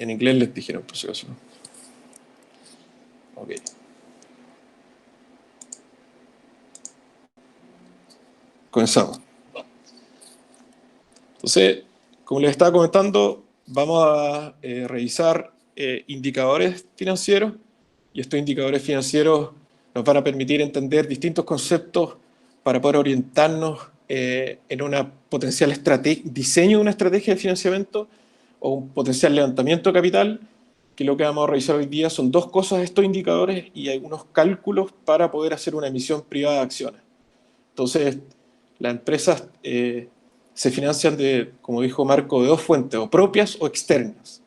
En inglés les dijeron, por si acaso. Ok. Comenzamos. Entonces, como les estaba comentando, vamos a revisar indicadores financieros, y estos indicadores financieros nos van a permitir entender distintos conceptos para poder orientarnos en una potencial diseño de una estrategia de financiamiento o un potencial levantamiento de capital, que lo que vamos a revisar hoy día son dos cosas, estos indicadores y algunos cálculos para poder hacer una emisión privada de acciones. Entonces, las empresas se financian como dijo Marco, de dos fuentes, o propias o externas.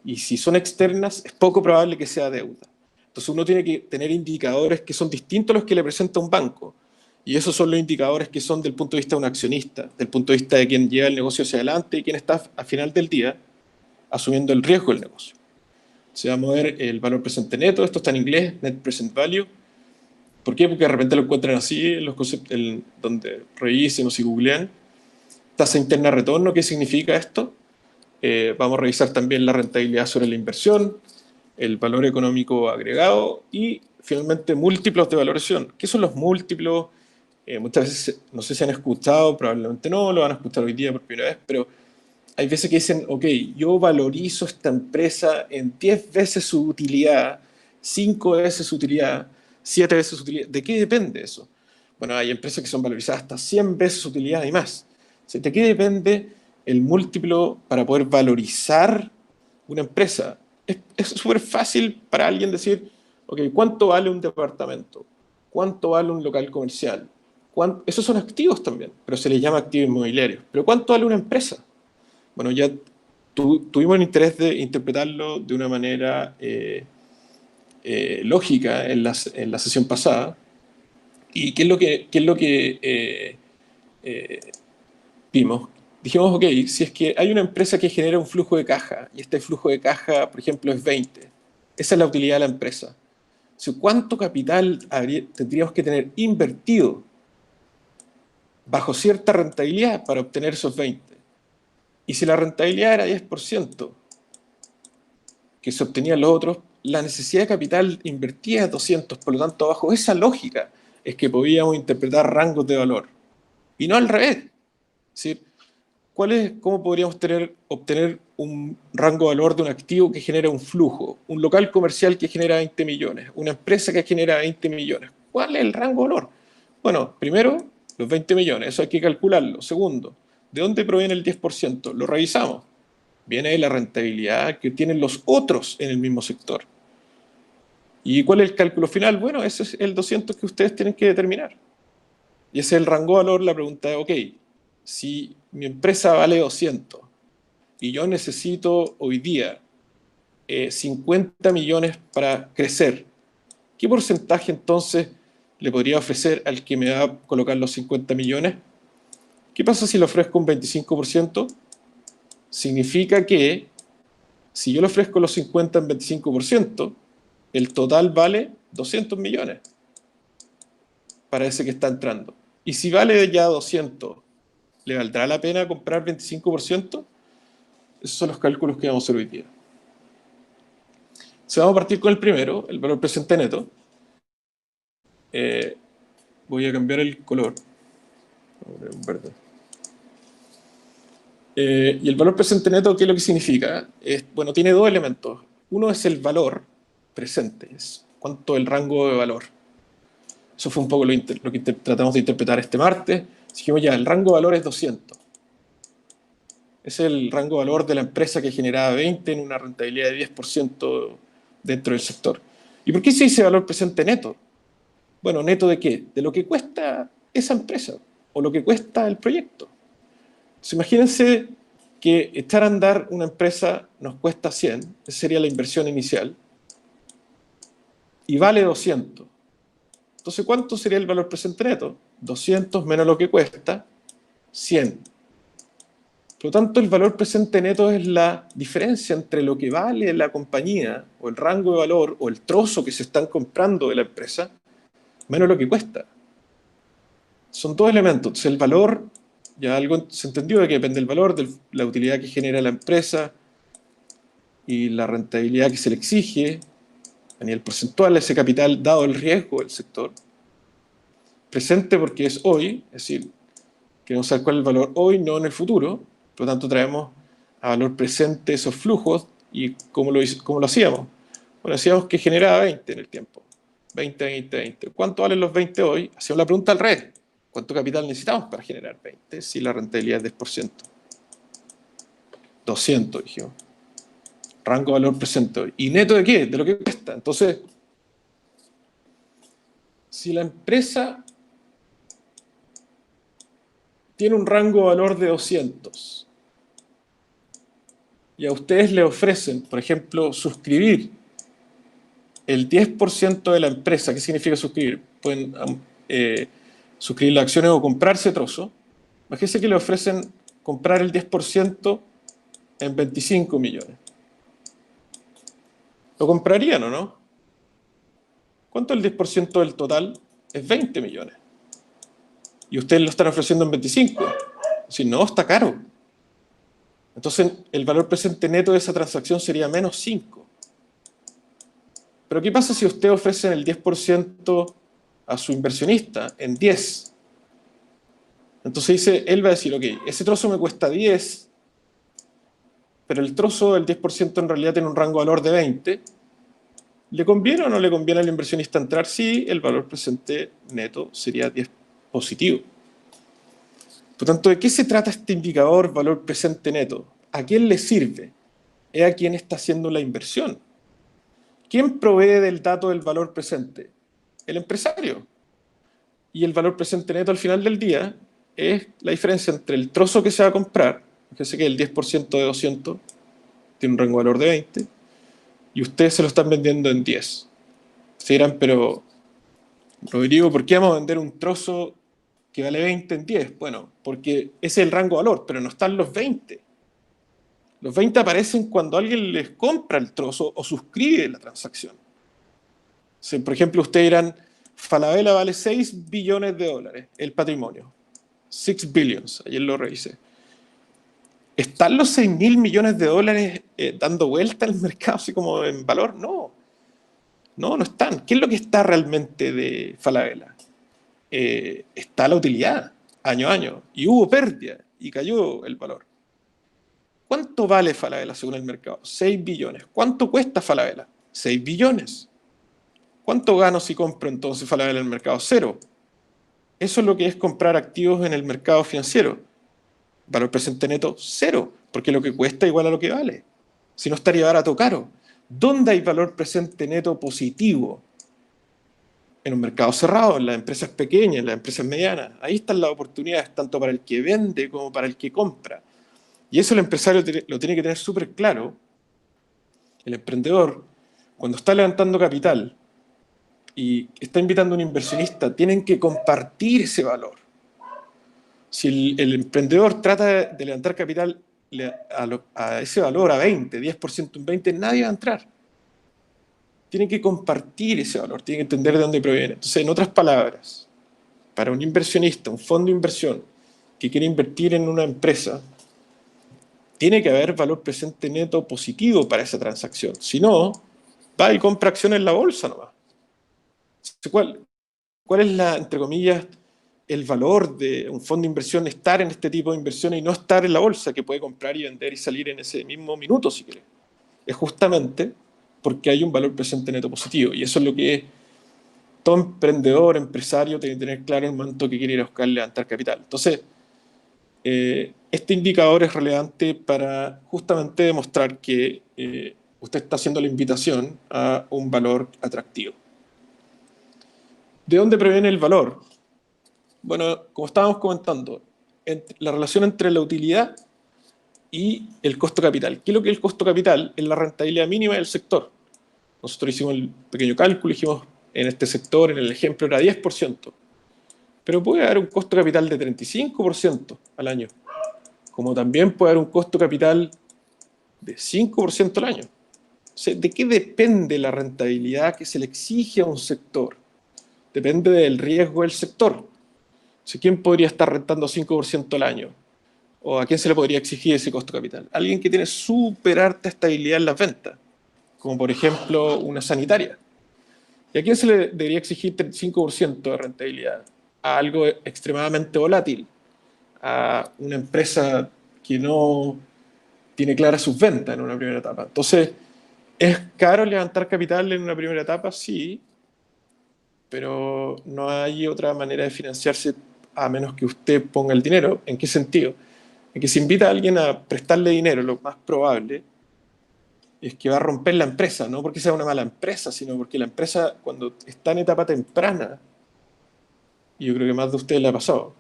Y si son externas, es poco probable que sea deuda. Entonces uno tiene que tener indicadores que son distintos a los que le presenta un banco. Y esos son los indicadores que son del punto de vista de un accionista, del punto de vista de quien lleva el negocio hacia adelante y quien está al final del día asumiendo el riesgo del negocio. Se va a mover el valor presente neto, esto está en inglés, Net Present Value. ¿Por qué? Porque de repente lo encuentran así en los conceptos, donde revisen o si googlean. Tasa interna de retorno, ¿qué significa esto? Vamos a revisar también la rentabilidad sobre la inversión, el valor económico agregado y finalmente múltiplos de valoración. ¿Qué son los múltiplos? Muchas veces, no sé si han escuchado, probablemente no, lo van a escuchar hoy día por primera vez, pero hay veces que dicen, ok, yo valorizo esta empresa en 10 veces su utilidad, 5 veces su utilidad, 7 veces su utilidad. ¿De qué depende eso? Bueno, hay empresas que son valorizadas hasta 100 veces su utilidad y más. ¿De qué depende el múltiplo para poder valorizar una empresa? Es súper fácil para alguien decir, ok, ¿cuánto vale un departamento? ¿Cuánto vale un local comercial? Esos son activos también, pero se les llama activos inmobiliarios. ¿Pero cuánto vale una empresa? Bueno, ya tuvimos el interés de interpretarlo de una manera lógica en la sesión pasada. ¿Y qué es lo que vimos? Dijimos, ok, si es que hay una empresa que genera un flujo de caja, y este flujo de caja, por ejemplo, es 20, esa es la utilidad de la empresa. ¿Cuánto capital tendríamos que tener invertido bajo cierta rentabilidad para obtener esos 20? Y si la rentabilidad era 10%, que se obtenían los otros, la necesidad de capital invertida es 200, por lo tanto, bajo esa lógica es que podíamos interpretar rangos de valor. Y no al revés. Es decir, ¿cómo podríamos obtener un rango de valor de un activo que genera un flujo? Un local comercial que genera 20 millones, una empresa que genera 20 millones. ¿Cuál es el rango de valor? Bueno, primero, los 20 millones, eso hay que calcularlo. Segundo, ¿de dónde proviene el 10%? Lo revisamos. Viene de la rentabilidad que tienen los otros en el mismo sector. ¿Y cuál es el cálculo final? Bueno, ese es el 200 que ustedes tienen que determinar. Y ese es el rango de valor. La pregunta es, ok, si mi empresa vale 200 y yo necesito hoy día 50 millones para crecer, ¿qué porcentaje entonces le podría ofrecer al que me va a colocar los 50 millones? ¿Qué pasa si le ofrezco un 25%? Significa que si yo le ofrezco los 50 en 25%, el total vale 200 millones para ese que está entrando. Y si vale ya 200, ¿le valdrá la pena comprar 25%? Esos son los cálculos que vamos a hacer hoy día. Vamos a partir con el primero, el valor presente neto. Voy a cambiar el color. Verde. Y el valor presente neto, ¿qué es lo que significa? Bueno, tiene dos elementos. Uno es el valor presente, es cuánto el rango de valor. Eso fue un poco lo que tratamos de interpretar este martes. Dijimos ya, el rango de valor es 200. Es el rango de valor de la empresa que generaba 20 en una rentabilidad de 10% dentro del sector. ¿Y por qué se dice valor presente neto? Bueno, ¿neto de qué? De lo que cuesta esa empresa o lo que cuesta el proyecto. Entonces, imagínense que echar a andar una empresa nos cuesta 100, esa sería la inversión inicial, y vale 200. Entonces, ¿cuánto sería el valor presente neto? 200 menos lo que cuesta, 100. Por lo tanto, el valor presente neto es la diferencia entre lo que vale la compañía, o el rango de valor, o el trozo que se están comprando de la empresa, menos lo que cuesta. Son dos elementos. Entonces, el valor, ya algo se entendió de que depende del valor, de la utilidad que genera la empresa, y la rentabilidad que se le exige a nivel porcentual a ese capital, dado el riesgo del sector. Presente porque es hoy, es decir, queremos saber cuál es el valor hoy, no en el futuro. Por lo tanto, traemos a valor presente esos flujos. ¿Y cómo lo hacíamos? Bueno, decíamos que generaba 20 en el tiempo. 20, 20, 20. ¿Cuánto valen los 20 hoy? Hacíamos la pregunta al revés. ¿Cuánto capital necesitamos para generar 20 si la rentabilidad es 10%? 200, dijimos. Rango de valor presente hoy. ¿Y neto de qué? De lo que cuesta. Entonces, si la empresa tiene un rango de valor de 200 y a ustedes le ofrecen, por ejemplo, suscribir el 10% de la empresa, ¿qué significa suscribir? Pueden suscribir las acciones o comprar ese trozo. Imagínense que le ofrecen comprar el 10% en 25 millones. ¿Lo comprarían o no? ¿Cuánto es el 10% del total? Es 20 millones. Y ustedes lo están ofreciendo en 25. Si no, está caro. Entonces, el valor presente neto de esa transacción sería menos 5. Pero ¿qué pasa si usted ofrece el 10% a su inversionista en 10? Entonces dice, él va a decir, ok, ese trozo me cuesta 10, pero el trozo del 10% en realidad tiene un rango de valor de 20. ¿Le conviene o no le conviene al inversionista entrar? Sí, el valor presente neto sería 10 positivo. Por tanto, ¿de qué se trata este indicador valor presente neto? ¿A quién le sirve? Es a quien está haciendo la inversión. ¿Quién provee del dato del valor presente? El empresario. Y el valor presente neto al final del día es la diferencia entre el trozo que se va a comprar, fíjense que el 10% de 200 tiene un rango de valor de 20, y ustedes se lo están vendiendo en 10. Se dirán, pero Rodrigo, ¿por qué vamos a vender un trozo que vale 20 en 10? Bueno, porque ese es el rango de valor, pero no están los 20. Los 20 aparecen cuando alguien les compra el trozo o suscribe la transacción. Si, por ejemplo, ustedes dirán, Falabella vale 6 billones de dólares, el patrimonio. 6 billions, ayer lo revisé. ¿Están los 6.000 millones de dólares dando vuelta en el mercado así como en valor? No, no están. ¿Qué es lo que está realmente de Falabella? Está la utilidad, año a año, y hubo pérdida, y cayó el valor. ¿Cuánto vale Falabella según el mercado? 6 billones. ¿Cuánto cuesta Falabella? 6 billones. ¿Cuánto gano si compro entonces Falabella en el mercado? Cero. Eso es lo que es comprar activos en el mercado financiero. Valor presente neto, cero, porque lo que cuesta igual a lo que vale. Si no estaría barato o caro. ¿Dónde hay valor presente neto positivo? En un mercado cerrado, en las empresas pequeñas, en las empresas medianas. Ahí están las oportunidades, tanto para el que vende como para el que compra. Y eso el empresario lo tiene que tener súper claro. El emprendedor, cuando está levantando capital y está invitando a un inversionista, tienen que compartir ese valor. Si el emprendedor trata de levantar capital a ese valor, a 20, 10% en 20, nadie va a entrar. Tiene que compartir ese valor, tiene que entender de dónde proviene. Entonces, en otras palabras, para un inversionista, un fondo de inversión que quiere invertir en una empresa, tiene que haber valor presente neto positivo para esa transacción. Si no, va y compra acciones en la bolsa nomás. ¿Cuál es la, entre comillas, el valor de un fondo de inversión estar en este tipo de inversiones y no estar en la bolsa, que puede comprar y vender y salir en ese mismo minuto si quiere? Es justamente porque hay un valor presente neto positivo. Y eso es lo que todo emprendedor, empresario, tiene que tener claro en el momento que quiere ir a buscar levantar capital. Entonces, este indicador es relevante para justamente demostrar que usted está haciendo la invitación a un valor atractivo. ¿De dónde proviene el valor? Bueno, como estábamos comentando, la relación entre la utilidad y el costo capital. ¿Qué es lo que es el costo capital? Es la rentabilidad mínima del sector. Nosotros hicimos el pequeño cálculo y dijimos, en este sector, en el ejemplo, era 10%. Pero puede haber un costo capital de 35% al año. Como también puede haber un costo capital de 5% al año. O sea, ¿de qué depende la rentabilidad que se le exige a un sector? Depende del riesgo del sector. O sea, ¿quién podría estar rentando 5% al año? ¿O a quién se le podría exigir ese costo de capital? Alguien que tiene súper alta estabilidad en las ventas, como por ejemplo una sanitaria. ¿Y a quién se le debería exigir 35% de rentabilidad? A algo extremadamente volátil, a una empresa que no tiene claras sus ventas en una primera etapa. Entonces, ¿es caro levantar capital en una primera etapa? Sí, pero no hay otra manera de financiarse a menos que usted ponga el dinero. ¿En qué sentido? En que si invita a alguien a prestarle dinero, lo más probable es que va a romper la empresa, no porque sea una mala empresa, sino porque la empresa, cuando está en etapa temprana, y yo creo que más de ustedes le ha pasado,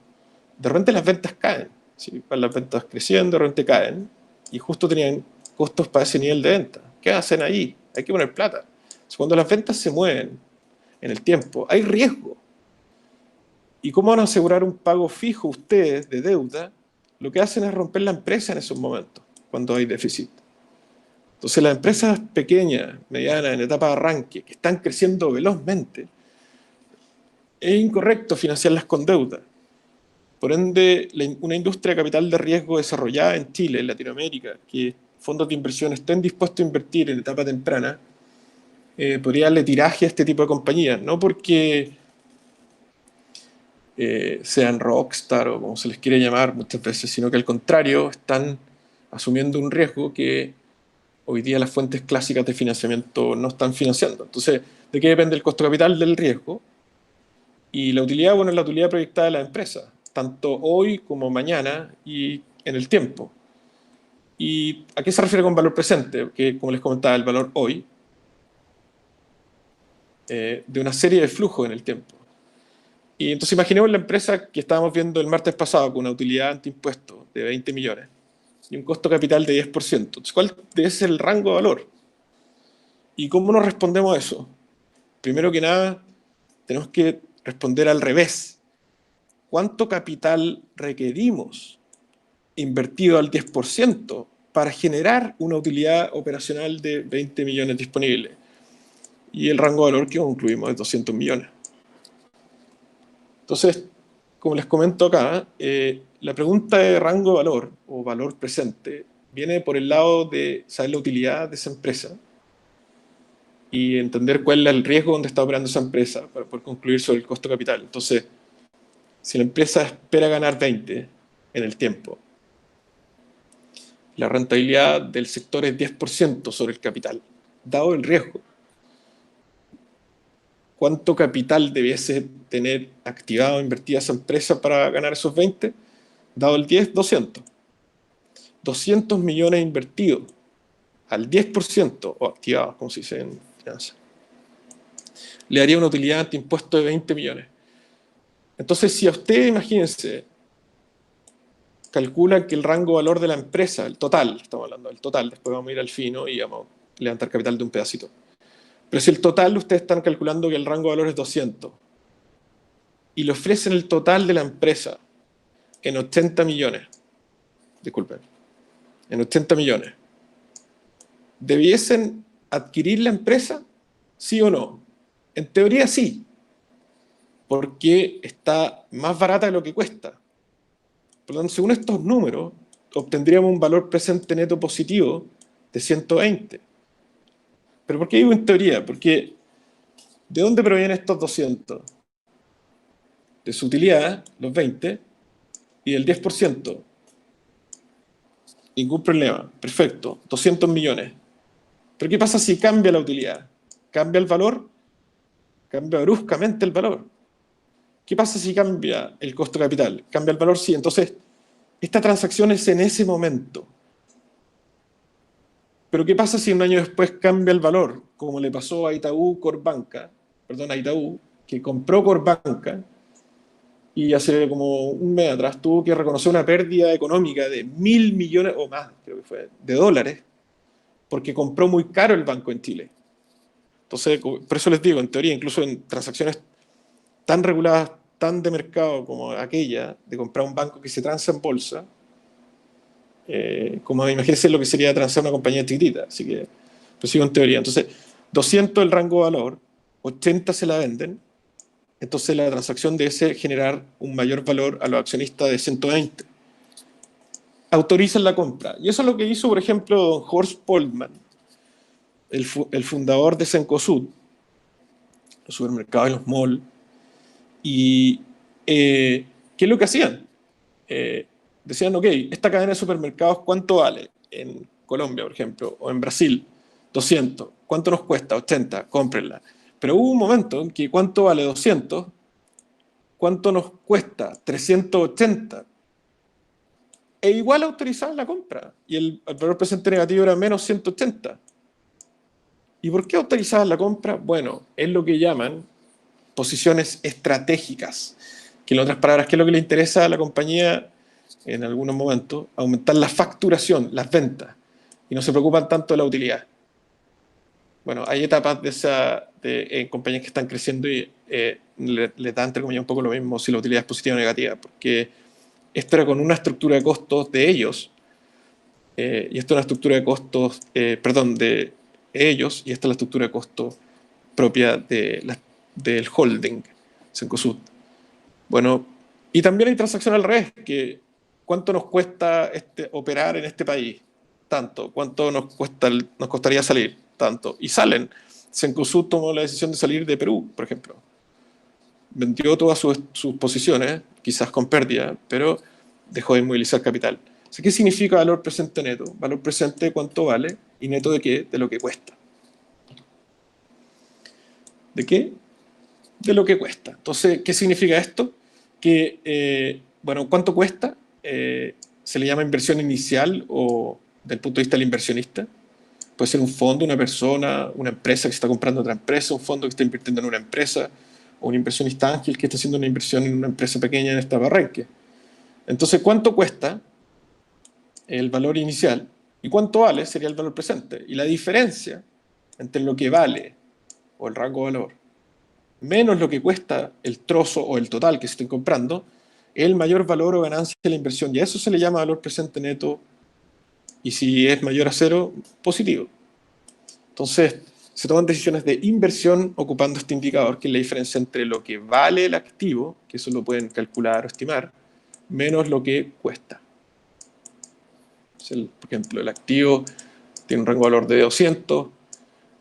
de repente las ventas caen, ¿sí? Van las ventas creciendo, de repente caen, y justo tenían costos para ese nivel de venta. ¿Qué hacen ahí? Hay que poner plata. Entonces, cuando las ventas se mueven en el tiempo, hay riesgo. ¿Y cómo van a asegurar un pago fijo ustedes de deuda? Lo que hacen es romper la empresa en esos momentos, cuando hay déficit. Entonces, las empresas pequeñas, medianas, en etapa de arranque, que están creciendo velozmente, es incorrecto financiarlas con deuda. Por ende, una industria de capital de riesgo desarrollada en Chile, en Latinoamérica, que fondos de inversión estén dispuestos a invertir en etapa temprana, podría darle tiraje a este tipo de compañías, no porque sean rockstar o como se les quiere llamar muchas veces, sino que al contrario, están asumiendo un riesgo que hoy día las fuentes clásicas de financiamiento no están financiando. Entonces, ¿de qué depende el costo de capital? Del riesgo. Y la utilidad, bueno, es la utilidad proyectada de la empresa, tanto hoy como mañana y en el tiempo. ¿Y a qué se refiere con valor presente? Que, como les comentaba, el valor hoy de una serie de flujos en el tiempo. Y entonces imaginemos la empresa que estábamos viendo el martes pasado con una utilidad antiimpuesto de 20 millones y un costo capital de 10%. Entonces, ¿cuál debe ser el rango de valor? ¿Y cómo nos respondemos a eso? Primero que nada, tenemos que responder al revés. ¿Cuánto capital requerimos invertido al 10% para generar una utilidad operacional de 20 millones disponibles? Y el rango de valor que concluimos es 200 millones. Entonces, como les comento acá, la pregunta de rango de valor o valor presente viene por el lado de saber la utilidad de esa empresa y entender cuál es el riesgo donde está operando esa empresa para poder concluir sobre el costo de capital. Entonces, si la empresa espera ganar 20 en el tiempo, la rentabilidad del sector es 10% sobre el capital, dado el riesgo. ¿Cuánto capital debiese tener activado o invertida esa empresa para ganar esos 20? Dado el 10, 200. 200 millones invertidos al 10% o activados, como se dice en finanzas, le daría una utilidad ante impuesto de 20 millones. Entonces, si a usted, imagínense, calcula que el rango de valor de la empresa, el total, estamos hablando del total, después vamos a ir al fino y vamos a levantar capital de un pedacito. Pero si el total, ustedes están calculando que el rango de valor es 200 y le ofrecen el total de la empresa en 80 millones, disculpen, en 80 millones, ¿debiesen adquirir la empresa? ¿Sí o no? En teoría sí, porque está más barata de lo que cuesta. Por lo tanto, según estos números, obtendríamos un valor presente neto positivo de 120. ¿Pero por qué digo en teoría? Porque ¿de dónde provienen estos 200? De su utilidad, los 20, y del 10%. Ningún problema, perfecto, 200 millones. Pero ¿qué pasa si cambia la utilidad? ¿Cambia el valor? Cambia bruscamente el valor. ¿Qué pasa si cambia el costo de capital? ¿Cambia el valor? Sí. Entonces, esta transacción es en ese momento. Pero ¿qué pasa si un año después cambia el valor? Como le pasó a Itaú Corbanca, perdón, a Itaú, que compró Corbanca y hace como un mes atrás tuvo que reconocer una pérdida económica de 1.000 millones o más, creo que fue, de dólares, porque compró muy caro el banco en Chile. Entonces, por eso les digo, en teoría, incluso en transacciones tan reguladas, tan de mercado como aquella, de comprar un banco que se transa en bolsa, como imagínense lo que sería transar una compañía chiquitita, así que, pues sigo en teoría. Entonces, 200 el rango de valor, 80 se la venden, entonces la transacción debe generar un mayor valor a los accionistas de 120. autorizan la compra. Y eso es lo que hizo, por ejemplo, don Horst Poltmann, el fundador de Cencosud, los supermercados y los malls. Y ¿qué es lo que hacían? Decían, ok, esta cadena de supermercados, ¿cuánto vale? En Colombia, por ejemplo, o en Brasil, 200. ¿Cuánto nos cuesta? 80, cómprenla. Pero hubo un momento en que ¿cuánto vale 200? ¿Cuánto nos cuesta? 380. E igual autorizaban la compra. Y el valor presente negativo era menos 180. ¿Y por qué autorizaban la compra? Bueno, es lo que llaman posiciones estratégicas. Que en otras palabras, ¿qué es lo que le interesa a la compañía en algunos momentos? Aumentar la facturación, las ventas. Y no se preocupan tanto de la utilidad. Bueno, hay etapas de compañías que están creciendo y le da, entre comillas, un poco lo mismo si la utilidad es positiva o negativa, porque esto era con una estructura de costos de ellos, y esto es una estructura de costos, perdón, de ellos, y esta es la estructura de costos propia del holding, Cencosud. Bueno, y también hay transacciones al revés, que ¿cuánto nos cuesta operar en este país? Tanto. ¿Cuánto nos costaría salir? Tanto. Y salen. Cencosud tomó la decisión de salir de Perú, por ejemplo. Vendió todas sus posiciones, quizás con pérdida, pero dejó de inmovilizar capital. O sea, ¿qué significa valor presente neto? Valor presente, ¿cuánto vale? ¿Y neto de qué? De lo que cuesta. ¿De qué? De lo que cuesta. Entonces, ¿qué significa esto? Que, bueno, ¿cuánto cuesta? Se le llama inversión inicial o del punto de vista del inversionista. Puede ser un fondo, una persona, una empresa que está comprando otra empresa, un fondo que está invirtiendo en una empresa, o un inversionista ángel que está haciendo una inversión en una empresa pequeña en esta barranque. Entonces, ¿cuánto cuesta el valor inicial? ¿Y cuánto vale? Sería el valor presente. Y la diferencia entre lo que vale o el rango de valor menos lo que cuesta el trozo o el total que se estén comprando, el mayor valor o ganancia de la inversión. Y a eso se le llama valor presente neto, y si es mayor a cero, positivo. Entonces, se toman decisiones de inversión ocupando este indicador, que es la diferencia entre lo que vale el activo, que eso lo pueden calcular o estimar, menos lo que cuesta. Por ejemplo, el activo tiene un rango de valor de 200,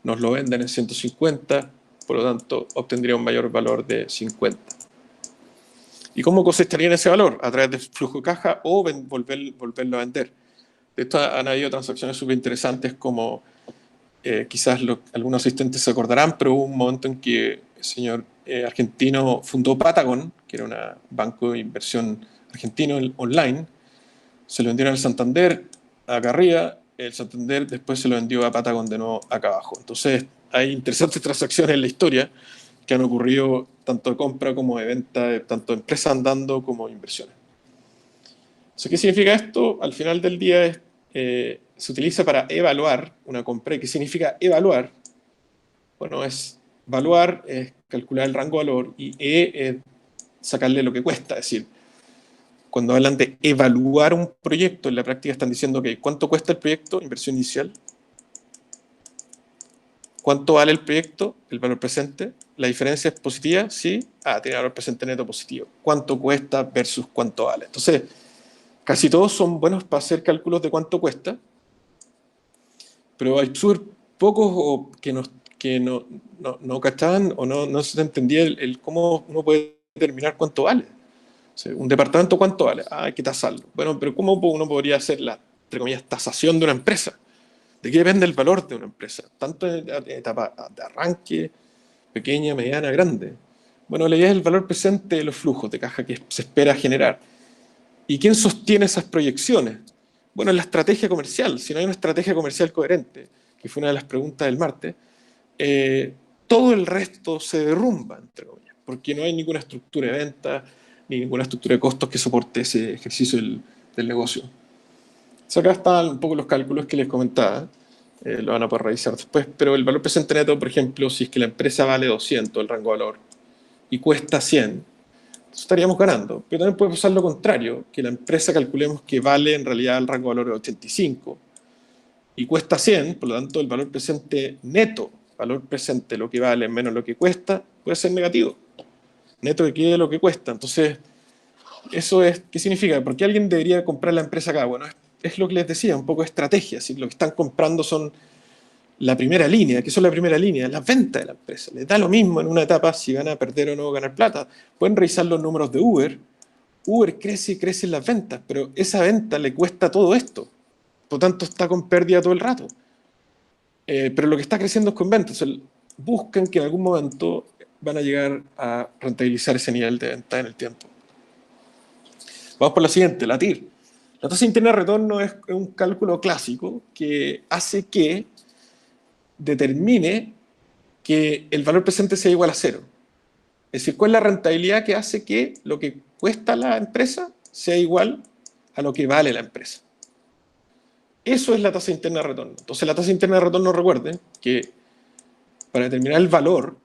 nos lo venden en 150, por lo tanto, obtendría un mayor valor de 50. ¿Y cómo cosecharían ese valor? A través de flujo de caja o volverlo a vender. De esto han habido transacciones súper interesantes como quizás algunos asistentes se acordarán, pero hubo un momento en que el señor argentino fundó Patagon, que era un banco de inversión argentino online, se lo vendieron al Santander acá arriba, el Santander después se lo vendió a Patagon de nuevo acá abajo. Entonces hay interesantes transacciones en la historia que han ocurrido tanto de compra como de venta, tanto de empresas andando como de inversiones. ¿Qué significa esto? Al final del día se utiliza para evaluar una compra. ¿Y qué significa evaluar? Bueno, es evaluar, es calcular el rango de valor, y es sacarle lo que cuesta. Es decir, cuando hablan de evaluar un proyecto, en la práctica están diciendo que ¿cuánto cuesta el proyecto? Inversión inicial. ¿Cuánto vale el proyecto? El valor presente. ¿La diferencia es positiva? Sí. Tiene valor presente neto positivo. ¿Cuánto cuesta versus cuánto vale? Entonces, casi todos son buenos para hacer cálculos de cuánto cuesta, pero hay súper pocos que no cachaban o no se entendía cómo uno puede determinar cuánto vale. O sea, un departamento, ¿cuánto vale? Hay que tasarlo. Bueno, pero ¿cómo uno podría hacer la, entre comillas, tasación de una empresa? ¿De qué depende el valor de una empresa? Tanto en etapa de arranque, pequeña, mediana, grande. Bueno, la idea es el valor presente de los flujos de caja que se espera generar. ¿Y quién sostiene esas proyecciones? Bueno, es la estrategia comercial. Si no hay una estrategia comercial coherente, que fue una de las preguntas del martes, todo el resto se derrumba, entre comillas, porque no hay ninguna estructura de venta, ni ninguna estructura de costos que soporte ese ejercicio del negocio. Acá están un poco los cálculos que les comentaba, lo van a poder revisar después, pero el valor presente neto, por ejemplo, si es que la empresa vale 200, el rango de valor, y cuesta 100, estaríamos ganando. Pero también puede pasar lo contrario, que la empresa calculemos que vale en realidad el rango de valor de 85 y cuesta 100, por lo tanto el valor presente neto, valor presente lo que vale menos lo que cuesta, puede ser negativo. Neto de qué es lo que cuesta. Entonces, Eso es, ¿qué significa? ¿Por qué alguien debería comprar la empresa acá? Bueno, es lo que les decía, un poco de estrategia. Si lo que están comprando son la primera línea, ¿qué son la primera línea? Las ventas de la empresa. Les da lo mismo en una etapa si van a perder o no ganar plata. Pueden revisar los números de Uber. Uber crece y crece en las ventas, pero esa venta le cuesta todo esto. Por lo tanto, está con pérdida todo el rato. Pero lo que está creciendo es con ventas. O sea, buscan que en algún momento van a llegar a rentabilizar ese nivel de venta en el tiempo. Vamos por la siguiente, la TIR. La tasa interna de retorno es un cálculo clásico que hace que determine que el valor presente sea igual a cero. Es decir, ¿cuál es la rentabilidad que hace que lo que cuesta la empresa sea igual a lo que vale la empresa? Eso es la tasa interna de retorno. Entonces, la tasa interna de retorno, recuerden que para determinar el valor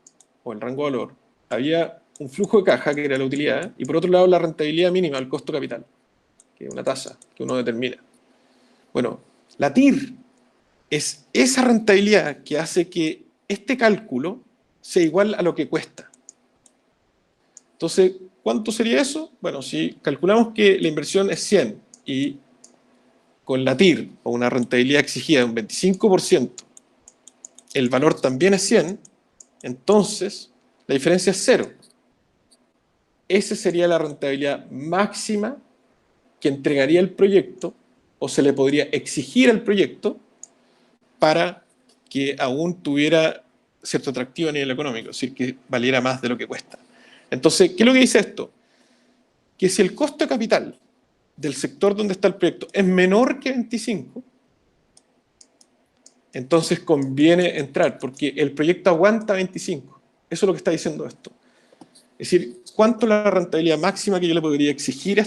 o el rango de valor, había un flujo de caja, que era la utilidad, y por otro lado la rentabilidad mínima, el costo capital, que es una tasa que uno determina. Bueno, la TIR es esa rentabilidad que hace que este cálculo sea igual a lo que cuesta. Entonces, ¿cuánto sería eso? Bueno, si calculamos que la inversión es 100 y con la TIR, o una rentabilidad exigida de un 25%, el valor también es 100, entonces la diferencia es cero. Esa sería la rentabilidad máxima que entregaría el proyecto o se le podría exigir al proyecto para que aún tuviera cierto atractivo a nivel económico, es decir, que valiera más de lo que cuesta. Entonces, ¿qué es lo que dice esto? Que si el costo de capital del sector donde está el proyecto es menor que 25, entonces conviene entrar, porque el proyecto aguanta 25. Eso es lo que está diciendo esto. Es decir, ¿cuánto es la rentabilidad máxima que yo le podría exigir a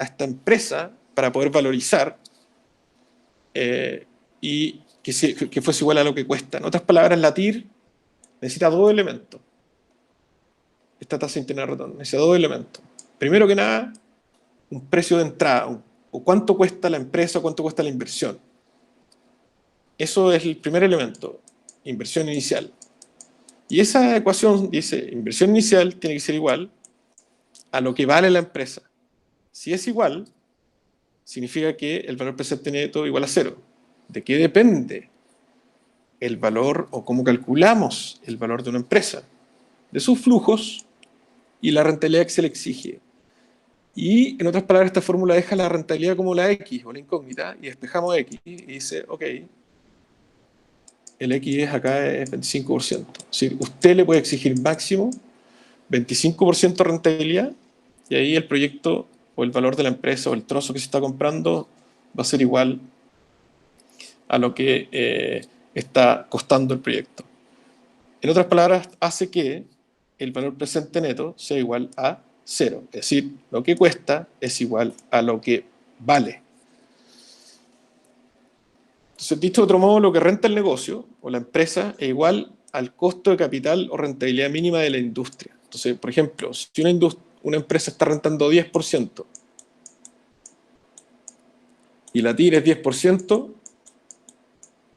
esta empresa para poder valorizar y que fuese igual a lo que cuesta? En otras palabras, la TIR necesita dos elementos. Esta tasa interna de retorno necesita dos elementos. Primero que nada, un precio de entrada, o cuánto cuesta la empresa, o cuánto cuesta la inversión. Eso es el primer elemento, inversión inicial. Y esa ecuación dice, inversión inicial tiene que ser igual a lo que vale la empresa. Si es igual, significa que el valor presente neto es igual a cero. ¿De qué depende el valor o cómo calculamos el valor de una empresa? De sus flujos y la rentabilidad que se le exige. Y en otras palabras, esta fórmula deja la rentabilidad como la X o la incógnita y despejamos X y dice, ok, el X acá es 25%. Es decir, usted le puede exigir máximo 25% de rentabilidad y ahí el proyecto o el valor de la empresa o el trozo que se está comprando va a ser igual a lo que está costando el proyecto. En otras palabras, hace que el valor presente neto sea igual a cero. Es decir, lo que cuesta es igual a lo que vale. Entonces, dicho de otro modo, lo que renta el negocio o la empresa es igual al costo de capital o rentabilidad mínima de la industria. Entonces, por ejemplo, si una empresa está rentando 10% y la TIR es 10%,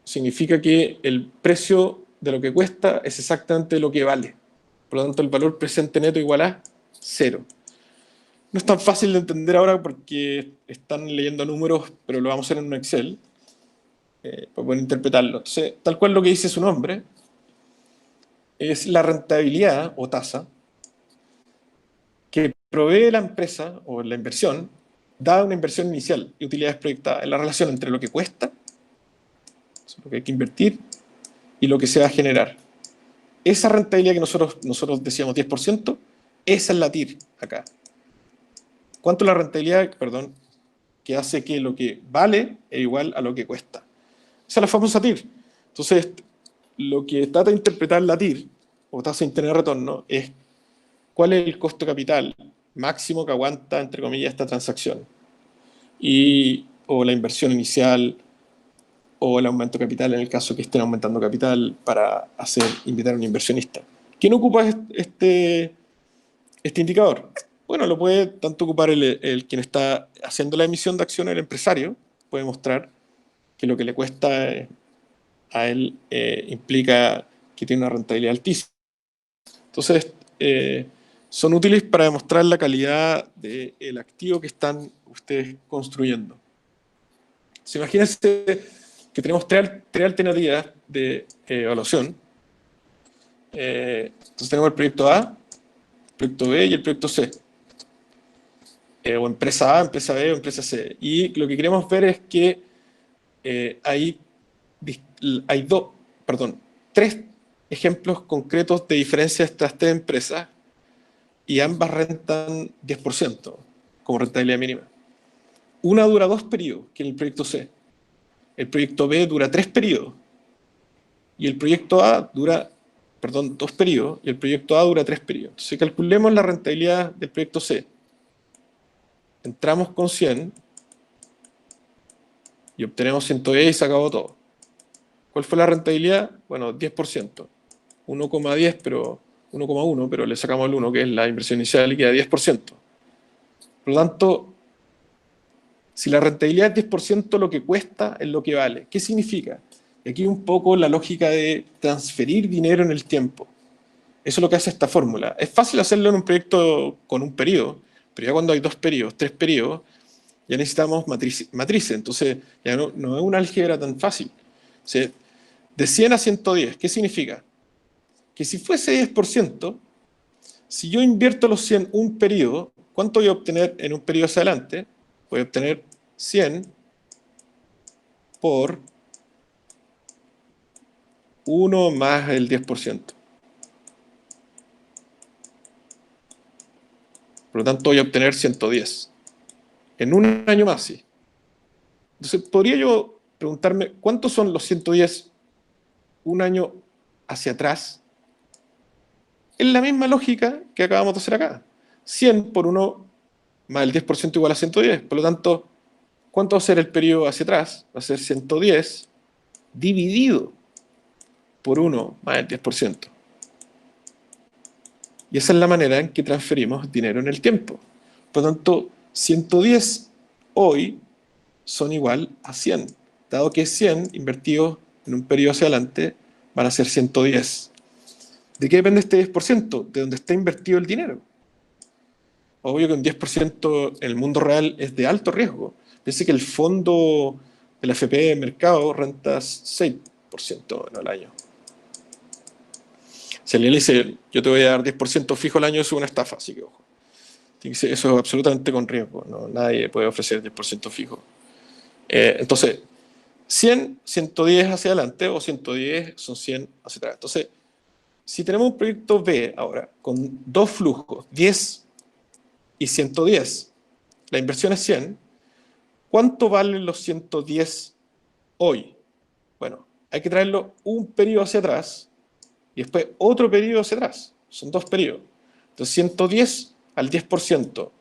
significa que el precio de lo que cuesta es exactamente lo que vale. Por lo tanto, el valor presente neto igual a cero. No es tan fácil de entender ahora porque están leyendo números, pero lo vamos a hacer en un Excel para poder interpretarlo. Entonces, tal cual lo que dice su nombre, es la rentabilidad o tasa que provee la empresa o la inversión, dada una inversión inicial y utilidades proyectadas, en la relación entre lo que cuesta, lo que hay que invertir, y lo que se va a generar. Esa rentabilidad que nosotros decíamos 10%, esa es la TIR acá. ¿Cuánto es la rentabilidad, perdón, que hace que lo que vale es igual a lo que cuesta? Esa es la famosa TIR. Entonces, lo que trata de interpretar la TIR, o tasa interna de retorno, es cuál es el costo capital máximo que aguanta, entre comillas, esta transacción. O la inversión inicial, o el aumento de capital en el caso que estén aumentando capital para invitar a un inversionista. ¿Quién ocupa este indicador? Bueno, lo puede tanto ocupar quien está haciendo la emisión de acciones, el empresario, puede mostrar que lo que le cuesta a él implica que tiene una rentabilidad altísima. Entonces, son útiles para demostrar la calidad del activo que están ustedes construyendo. Imagínense que tenemos tres alternativas de evaluación. Entonces tenemos el proyecto A, el proyecto B y el proyecto C. O empresa A, empresa B o empresa C. Y lo que queremos ver es que hay tres ejemplos concretos de diferencia de estas tres empresas y ambas rentan 10% como rentabilidad mínima. Una dura 2 periodos, que es el proyecto C. El proyecto B dura 3 periodos. Y el proyecto A dura, 2 periodos, y el proyecto A dura 3 periodos. Entonces calculemos la rentabilidad del proyecto C. Entramos con 100 y obtenemos 110 y se acabó todo. ¿Cuál fue la rentabilidad? Bueno, 10%. 1,10, pero 1,1, pero le sacamos el 1, que es la inversión inicial, y queda 10%. Por lo tanto, si la rentabilidad es 10%, lo que cuesta es lo que vale. ¿Qué significa? Y aquí un poco la lógica de transferir dinero en el tiempo. Eso es lo que hace esta fórmula. Es fácil hacerlo en un proyecto con un periodo, pero ya cuando hay 2 periodos, 3 periodos, ya necesitamos matrices. Entonces, ya no es una álgebra tan fácil. O sea, de 100 a 110, ¿qué significa? Que si fuese 10%, si yo invierto los 100 un periodo, ¿cuánto voy a obtener en un periodo hacia adelante? Voy a obtener 100 por 1 más el 10%. Por lo tanto, voy a obtener 110. En un año más, sí. Entonces, ¿podría yo preguntarme cuántos son los 110 un año hacia atrás? Es la misma lógica que acabamos de hacer acá. 100 por 1 más el 10% igual a 110. Por lo tanto, ¿cuánto va a ser el periodo hacia atrás? Va a ser 110 dividido por 1 más el 10%. Y esa es la manera en que transferimos dinero en el tiempo. Por lo tanto, 110 hoy son igual a 100. Dado que 100 invertidos en un periodo hacia adelante van a ser 110. ¿De qué depende este 10%? De dónde está invertido el dinero. Obvio que un 10% en el mundo real es de alto riesgo. Piense que el fondo del AFP de mercado renta 6% al año. Si alguien le dice, yo te voy a dar 10% fijo al año, eso es una estafa, así que ojo. Eso es absolutamente con riesgo, ¿no? Nadie puede ofrecer 10% fijo. Entonces, 100, 110 hacia adelante, o 110 son 100 hacia atrás. Entonces, si tenemos un proyecto B ahora, con dos flujos, 10 y 110, la inversión es 100, ¿cuánto valen los 110 hoy? Bueno, hay que traerlo un periodo hacia atrás, y después otro periodo hacia atrás. Son dos periodos. Entonces 110 al 10%,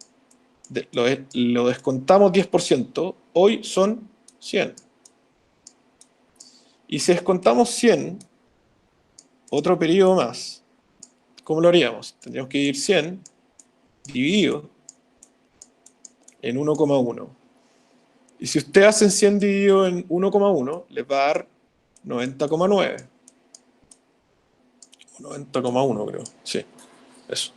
lo descontamos 10%, hoy son 100. Y si descontamos 100, otro periodo más, ¿cómo lo haríamos? Tendríamos que ir 100 dividido en 1,1. Y si ustedes hacen 100 dividido en 1,1, les va a dar 90,9. 90,1 creo, sí, eso.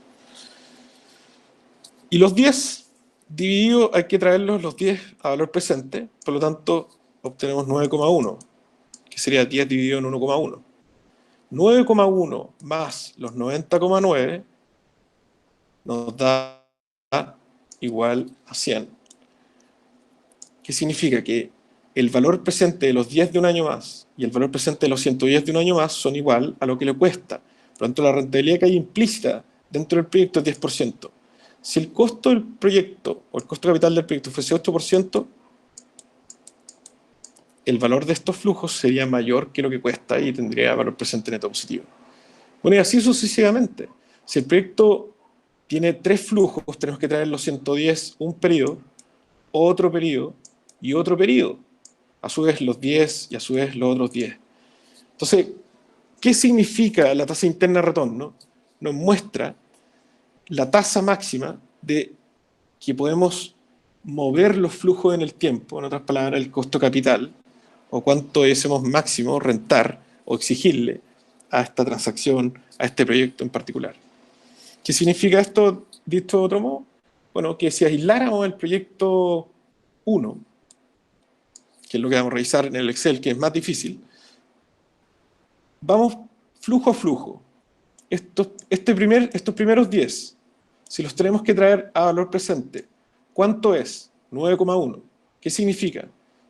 Y los 10 dividido, hay que traerlos los 10 a valor presente, por lo tanto obtenemos 9,1, que sería 10 dividido en 1,1. 9,1 más los 90,9 nos da igual a 100. ¿Qué significa? Que el valor presente de los 10 de un año más y el valor presente de los 110 de un año más son igual a lo que le cuesta. Por lo tanto, la rentabilidad que hay implícita dentro del proyecto es 10%. Si el costo del proyecto o el costo capital del proyecto fuese 8%, el valor de estos flujos sería mayor que lo que cuesta y tendría valor presente neto positivo. Bueno, y así sucesivamente. Si el proyecto tiene 3 flujos, tenemos que traer los 110 un periodo, otro periodo y otro periodo. A su vez los 10 y a su vez los otros 10. Entonces, ¿qué significa la tasa interna de retorno? Nos muestra la tasa máxima de que podemos mover los flujos en el tiempo, en otras palabras, el costo capital, o cuánto deseamos máximo rentar o exigirle a esta transacción, a este proyecto en particular. ¿Qué significa esto, dicho de otro modo? Bueno, que si aisláramos el proyecto 1, que es lo que vamos a revisar en el Excel, que es más difícil, vamos flujo a flujo. Estos primeros 10, si los tenemos que traer a valor presente, ¿cuánto es? 9,1. ¿Qué significa?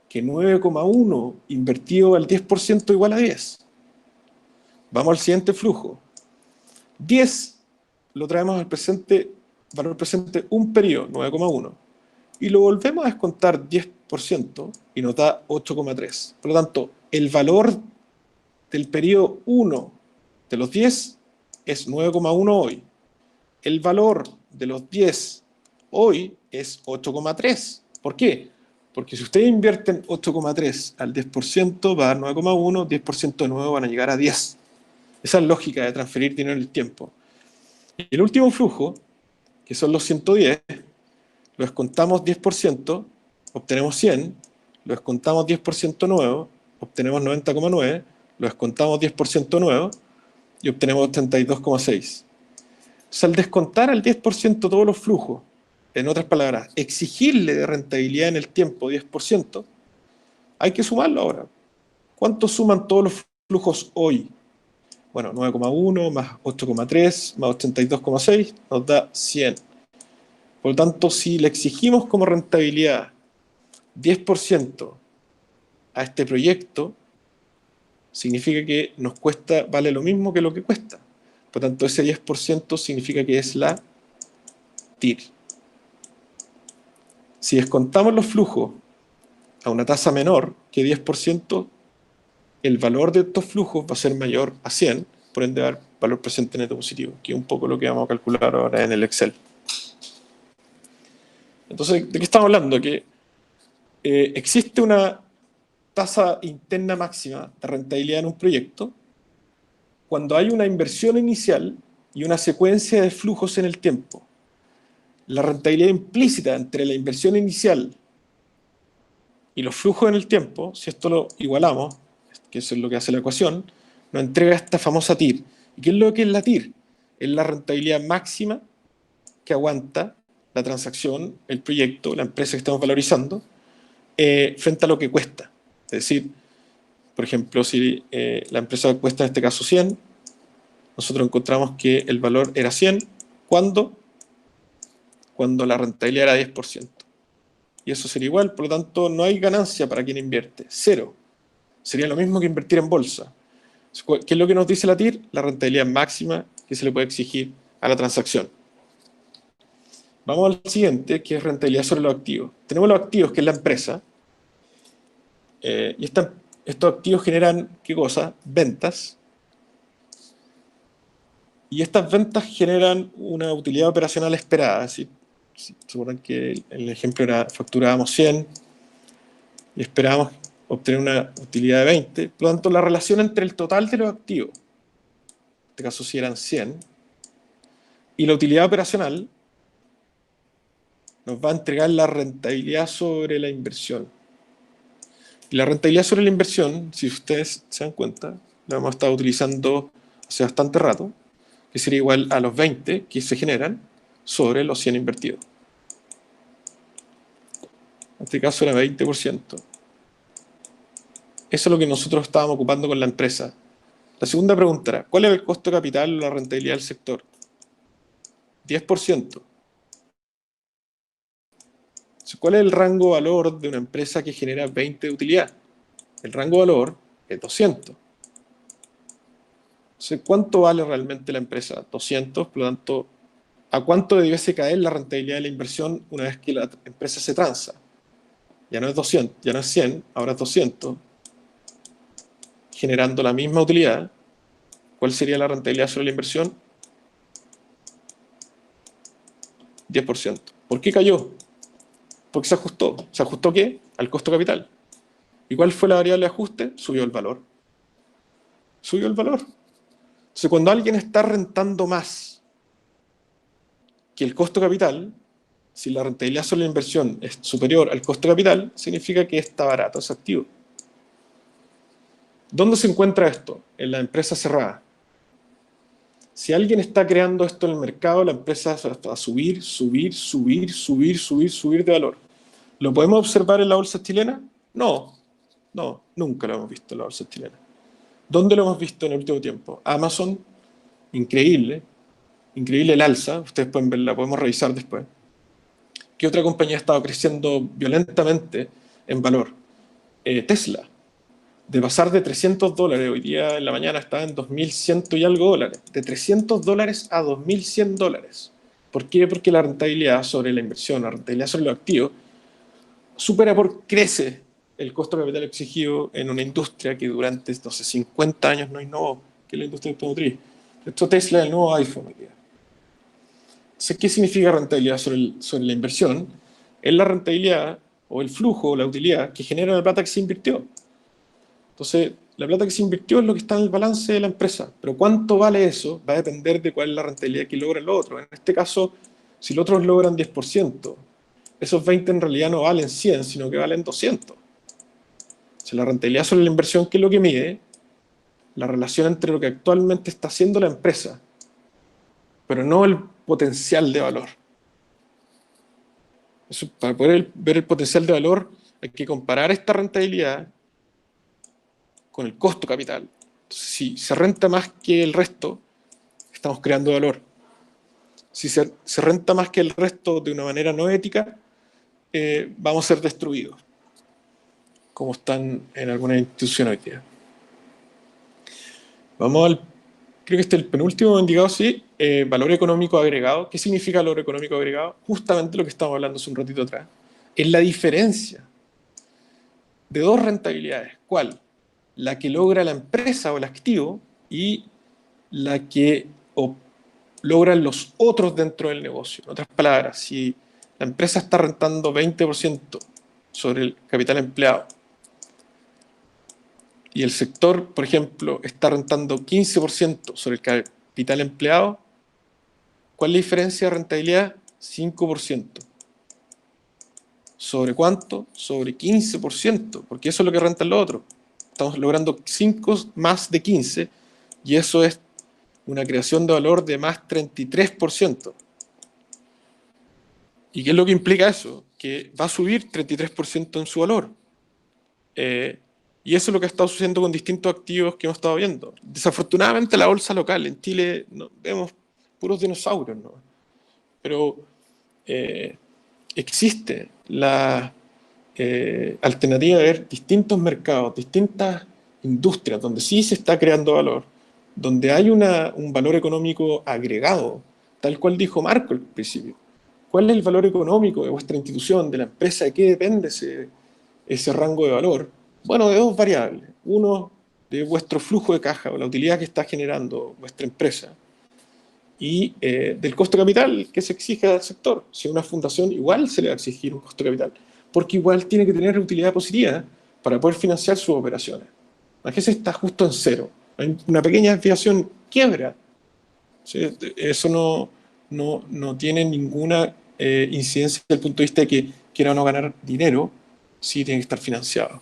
Que 9,1 invertido al 10% igual a 10. Vamos al siguiente flujo. 10 lo traemos al presente, valor presente un periodo, 9,1. Y lo volvemos a descontar 10% y nos da 8,3. Por lo tanto, el valor del periodo 1 de los 10 es 9,1 hoy. El valor de los 10 hoy es 8,3. ¿Por qué? Porque si ustedes invierten 8,3 al 10%, va a dar 9,1, 10% de nuevo van a llegar a 10. Esa es la lógica de transferir dinero en el tiempo. Y el último flujo, que son los 110, lo descontamos 10%, obtenemos 100, lo descontamos 10% nuevo, obtenemos 90,9, lo descontamos 10% nuevo y obtenemos 82,6. O sea, al descontar al 10% todos los flujos, en otras palabras, exigirle de rentabilidad en el tiempo 10%, hay que sumarlo ahora. ¿Cuánto suman todos los flujos hoy? Bueno, 9,1 más 8,3 más 82,6 nos da 100. Por lo tanto, si le exigimos como rentabilidad 10% a este proyecto, significa que nos cuesta, vale lo mismo que lo que cuesta. Por lo tanto, ese 10% significa que es la TIR. Si descontamos los flujos a una tasa menor que 10%, el valor de estos flujos va a ser mayor a 100, por ende dar valor presente neto positivo, que es un poco lo que vamos a calcular ahora en el Excel. Entonces, ¿de qué estamos hablando? Que existe una tasa interna máxima de rentabilidad en un proyecto cuando hay una inversión inicial y una secuencia de flujos en el tiempo. La rentabilidad implícita entre la inversión inicial y los flujos en el tiempo, si esto lo igualamos, que eso es lo que hace la ecuación, nos entrega esta famosa TIR. ¿Y qué es lo que es la TIR? Es la rentabilidad máxima que aguanta la transacción, el proyecto, la empresa que estamos valorizando, frente a lo que cuesta. Es decir, por ejemplo, si la empresa cuesta en este caso 100, nosotros encontramos que el valor era 100, ¿cuándo? Cuando la rentabilidad era 10%. Y eso sería igual, por lo tanto, no hay ganancia para quien invierte, cero. Sería lo mismo que invertir en bolsa. ¿Qué es lo que nos dice la TIR? La rentabilidad máxima que se le puede exigir a la transacción. Vamos al siguiente, que es rentabilidad sobre los activos. Tenemos los activos, que es la empresa, y estos activos generan, ¿qué cosa? Ventas. Y estas ventas generan una utilidad operacional esperada. Si suponen que en el ejemplo era facturábamos 100 y esperábamos obtener una utilidad de 20. Por lo tanto, la relación entre el total de los activos, en este caso si eran 100, y la utilidad operacional, nos va a entregar la rentabilidad sobre la inversión. Y la rentabilidad sobre la inversión, si ustedes se dan cuenta, la hemos estado utilizando hace bastante rato, que sería igual a los 20 que se generan sobre los 100 invertidos. En este caso era 20%. Eso es lo que nosotros estábamos ocupando con la empresa. La segunda pregunta era, ¿cuál es el costo de capital o la rentabilidad del sector? 10%. ¿Cuál es el rango de valor de una empresa que genera 20 de utilidad? El rango de valor es 200. Entonces, ¿cuánto vale realmente la empresa? 200, por lo tanto, ¿a cuánto debiese caer la rentabilidad de la inversión una vez que la empresa se transa? Ya no es 200, ya no es 100, ahora es 200, generando la misma utilidad. ¿Cuál sería la rentabilidad sobre la inversión? 10%. ¿Por qué cayó? Porque se ajustó. ¿Se ajustó qué? Al costo capital. ¿Y cuál fue la variable de ajuste? Subió el valor. Subió el valor. Entonces, cuando alguien está rentando más que el costo capital, si la rentabilidad sobre la inversión es superior al costo capital, significa que está barato, es activo. ¿Dónde se encuentra esto? En la empresa cerrada. Si alguien está creando esto en el mercado, la empresa va a subir, subir, subir, subir, subir, subir de valor. ¿Lo podemos observar en la bolsa chilena? No, no, nunca lo hemos visto en la bolsa chilena. ¿Dónde lo hemos visto en el último tiempo? Amazon, increíble, increíble el alza, ustedes pueden verla, podemos revisar después. ¿Qué otra compañía ha estado creciendo violentamente en valor? Tesla, de pasar de $300, hoy día en la mañana está en 2.100 y algo dólares, de $300 a 2.100 dólares. ¿Por qué? Porque la rentabilidad sobre la inversión, la rentabilidad sobre los activos, crece el costo de capital exigido en una industria que durante, no sé, 50 años no innovó, que es la industria automotriz. Esto Tesla es el nuevo iPhone hoy día. Entonces, ¿qué significa rentabilidad sobre la inversión? Es la rentabilidad o el flujo o la utilidad que genera la plata que se invirtió. Entonces, la plata que se invirtió es lo que está en el balance de la empresa, pero cuánto vale eso va a depender de cuál es la rentabilidad que logran los otros. En este caso, si los otros logran 10%, esos 20 en realidad no valen 100, sino que valen 200. O sea, la rentabilidad sobre la inversión, ¿qué es lo que mide? La relación entre lo que actualmente está haciendo la empresa, pero no el potencial de valor. Eso, para poder ver el potencial de valor, hay que comparar esta rentabilidad con el costo capital. Entonces, si se renta más que el resto, estamos creando valor. Si se renta más que el resto de una manera no ética, vamos a ser destruidos, como están en alguna institución hoy día. Vamos al, creo que este es el penúltimo indicado, sí, valor económico agregado. ¿Qué significa valor económico agregado? Justamente lo que estábamos hablando hace un ratito atrás. Es la diferencia de dos rentabilidades. ¿Cuál? La que logra la empresa o el activo y la que logran los otros dentro del negocio. En otras palabras, si la empresa está rentando 20% sobre el capital empleado y el sector, por ejemplo, está rentando 15% sobre el capital empleado, ¿cuál es la diferencia de rentabilidad? 5%. ¿Sobre cuánto? Sobre 15%, porque eso es lo que rentan los otros. Estamos logrando 5 más de 15 y eso es una creación de valor de más 33%. ¿Y qué es lo que implica eso? Que va a subir 33% en su valor. Y eso es lo que ha estado sucediendo con distintos activos que hemos estado viendo. Desafortunadamente la bolsa local en Chile vemos puros dinosaurios, ¿no? Pero existe la alternativa de ver distintos mercados, distintas industrias donde sí se está creando valor, donde hay un valor económico agregado, tal cual dijo Marco al principio. ¿Cuál es el valor económico de vuestra institución, de la empresa? ¿De qué depende ese rango de valor? Bueno, de dos variables. Uno, de vuestro flujo de caja o la utilidad que está generando vuestra empresa y del costo capital que se exige al sector. Si a una fundación igual se le va a exigir un costo capital, porque igual tiene que tener utilidad positiva para poder financiar sus operaciones. La GES está justo en cero. Hay una pequeña desviación, quiebra. ¿Sí? Eso no tiene ninguna incidencia desde el punto de vista de que quiera o no ganar dinero, sí tiene que estar financiado. O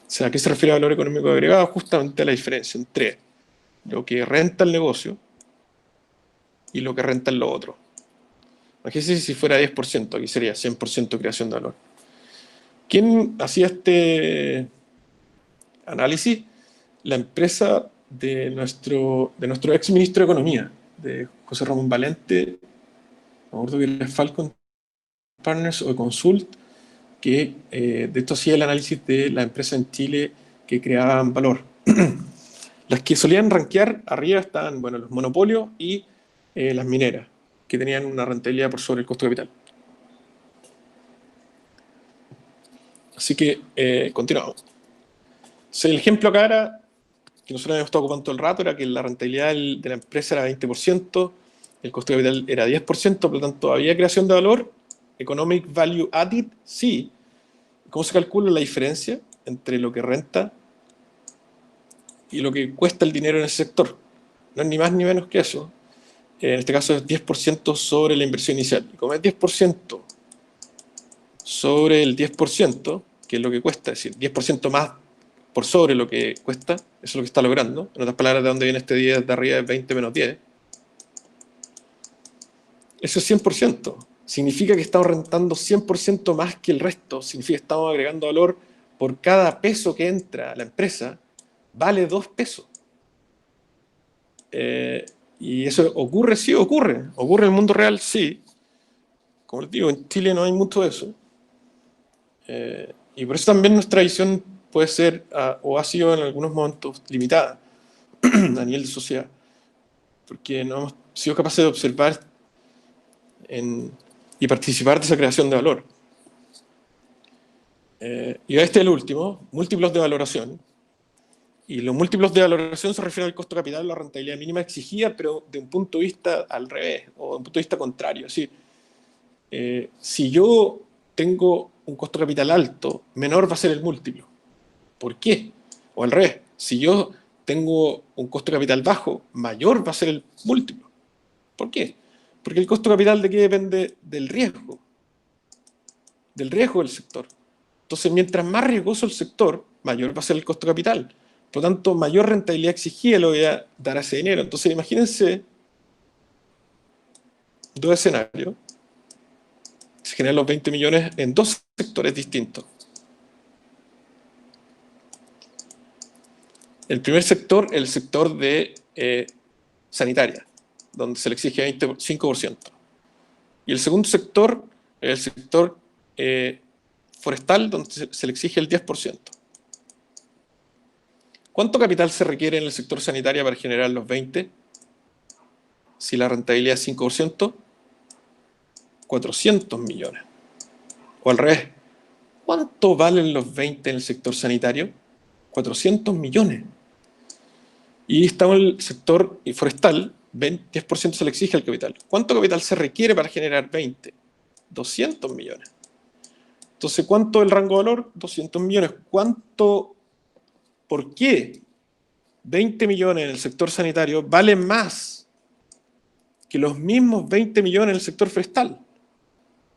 sea, ¿a qué se refiere a valor económico agregado? Justamente a la diferencia entre lo que renta el negocio y lo que renta lo otro. Imagínense si fuera 10%, aquí sería 100% creación de valor. ¿Quién hacía este análisis? La empresa de nuestro ex ministro de Economía, de José Ramón Valente, me acuerdo que era Falcon Partners o Consult, que de esto hacía el análisis de la empresa en Chile que creaban valor. Las que solían rankear arriba estaban, bueno, los monopolios y las mineras, que tenían una rentabilidad por sobre el costo de capital. Así que continuamos. Entonces, el ejemplo acá era, que nosotros habíamos estado ocupando todo el rato, era que la rentabilidad de la empresa era 20%, el costo de capital era 10%, por lo tanto, ¿había creación de valor? Economic Value Added, sí. ¿Cómo se calcula la diferencia entre lo que renta y lo que cuesta el dinero en ese sector? No es ni más ni menos que eso. En este caso es 10% sobre la inversión inicial. Y como es 10% sobre el 10%, que es lo que cuesta, es decir, 10% más por sobre lo que cuesta, eso es lo que está logrando. En otras palabras, ¿de dónde viene este 10 de arriba? Es 20 menos 10. Eso es 100%. Significa que estamos rentando 100% más que el resto. Significa que estamos agregando valor por cada peso que entra a la empresa, vale 2 pesos. Y eso ocurre, sí, ocurre. Ocurre en el mundo real, sí. Como les digo, en Chile no hay mucho de eso. Y por eso también nuestra visión puede ser, o ha sido en algunos momentos, limitada a nivel de sociedad. Porque no hemos sido capaces de observar y participar de esa creación de valor. Y este es el último, múltiplos de valoración. Y los múltiplos de valoración se refieren al costo de capital, la rentabilidad mínima exigida, pero de un punto de vista al revés, o de un punto de vista contrario. Es decir, si yo tengo un costo de capital alto, menor va a ser el múltiplo. ¿Por qué? O al revés, si yo tengo un costo de capital bajo, mayor va a ser el múltiplo. ¿Por qué? Porque el costo de capital de qué depende del riesgo del sector. Entonces, mientras más riesgoso el sector, mayor va a ser el costo de capital. Por lo tanto, mayor rentabilidad exigida le voy a dar a ese dinero. Entonces, imagínense dos escenarios. Se generan los 20 millones en dos sectores distintos. El primer sector, el sector de sanitaria, donde se le exige 25%. Y el segundo sector, el sector forestal, donde se le exige el 10%. ¿Cuánto capital se requiere en el sector sanitario para generar los 20? Si la rentabilidad es 5%, 400 millones. O al revés, ¿cuánto valen los 20 en el sector sanitario? 400 millones. Y estamos en el sector forestal, 10% se le exige al capital. ¿Cuánto capital se requiere para generar 20? 200 millones. Entonces, ¿cuánto es el rango de valor? 200 millones. ¿Cuánto? ¿Por qué 20 millones en el sector sanitario valen más que los mismos 20 millones en el sector forestal?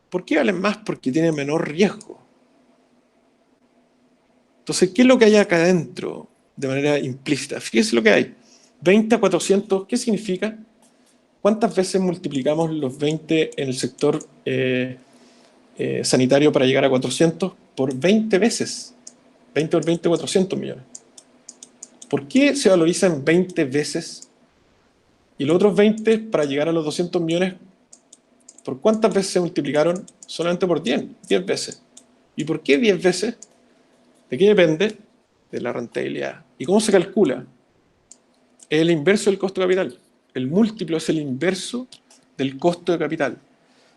¿Por qué valen más? Porque tienen menor riesgo. Entonces, ¿qué es lo que hay acá adentro de manera implícita? Fíjense lo que hay. 20 a 400, ¿qué significa? ¿Cuántas veces multiplicamos los 20 en el sector sanitario para llegar a 400? Por 20 veces. 20 por 20, 400 millones. ¿Por qué se valoriza en 20 veces? Y los otros 20 para llegar a los 200 millones, ¿por cuántas veces se multiplicaron? Solamente por 10 veces. ¿Y por qué 10 veces? ¿De qué depende? De la rentabilidad. ¿Y cómo se calcula? Es el inverso del costo de capital. El múltiplo es el inverso del costo de capital.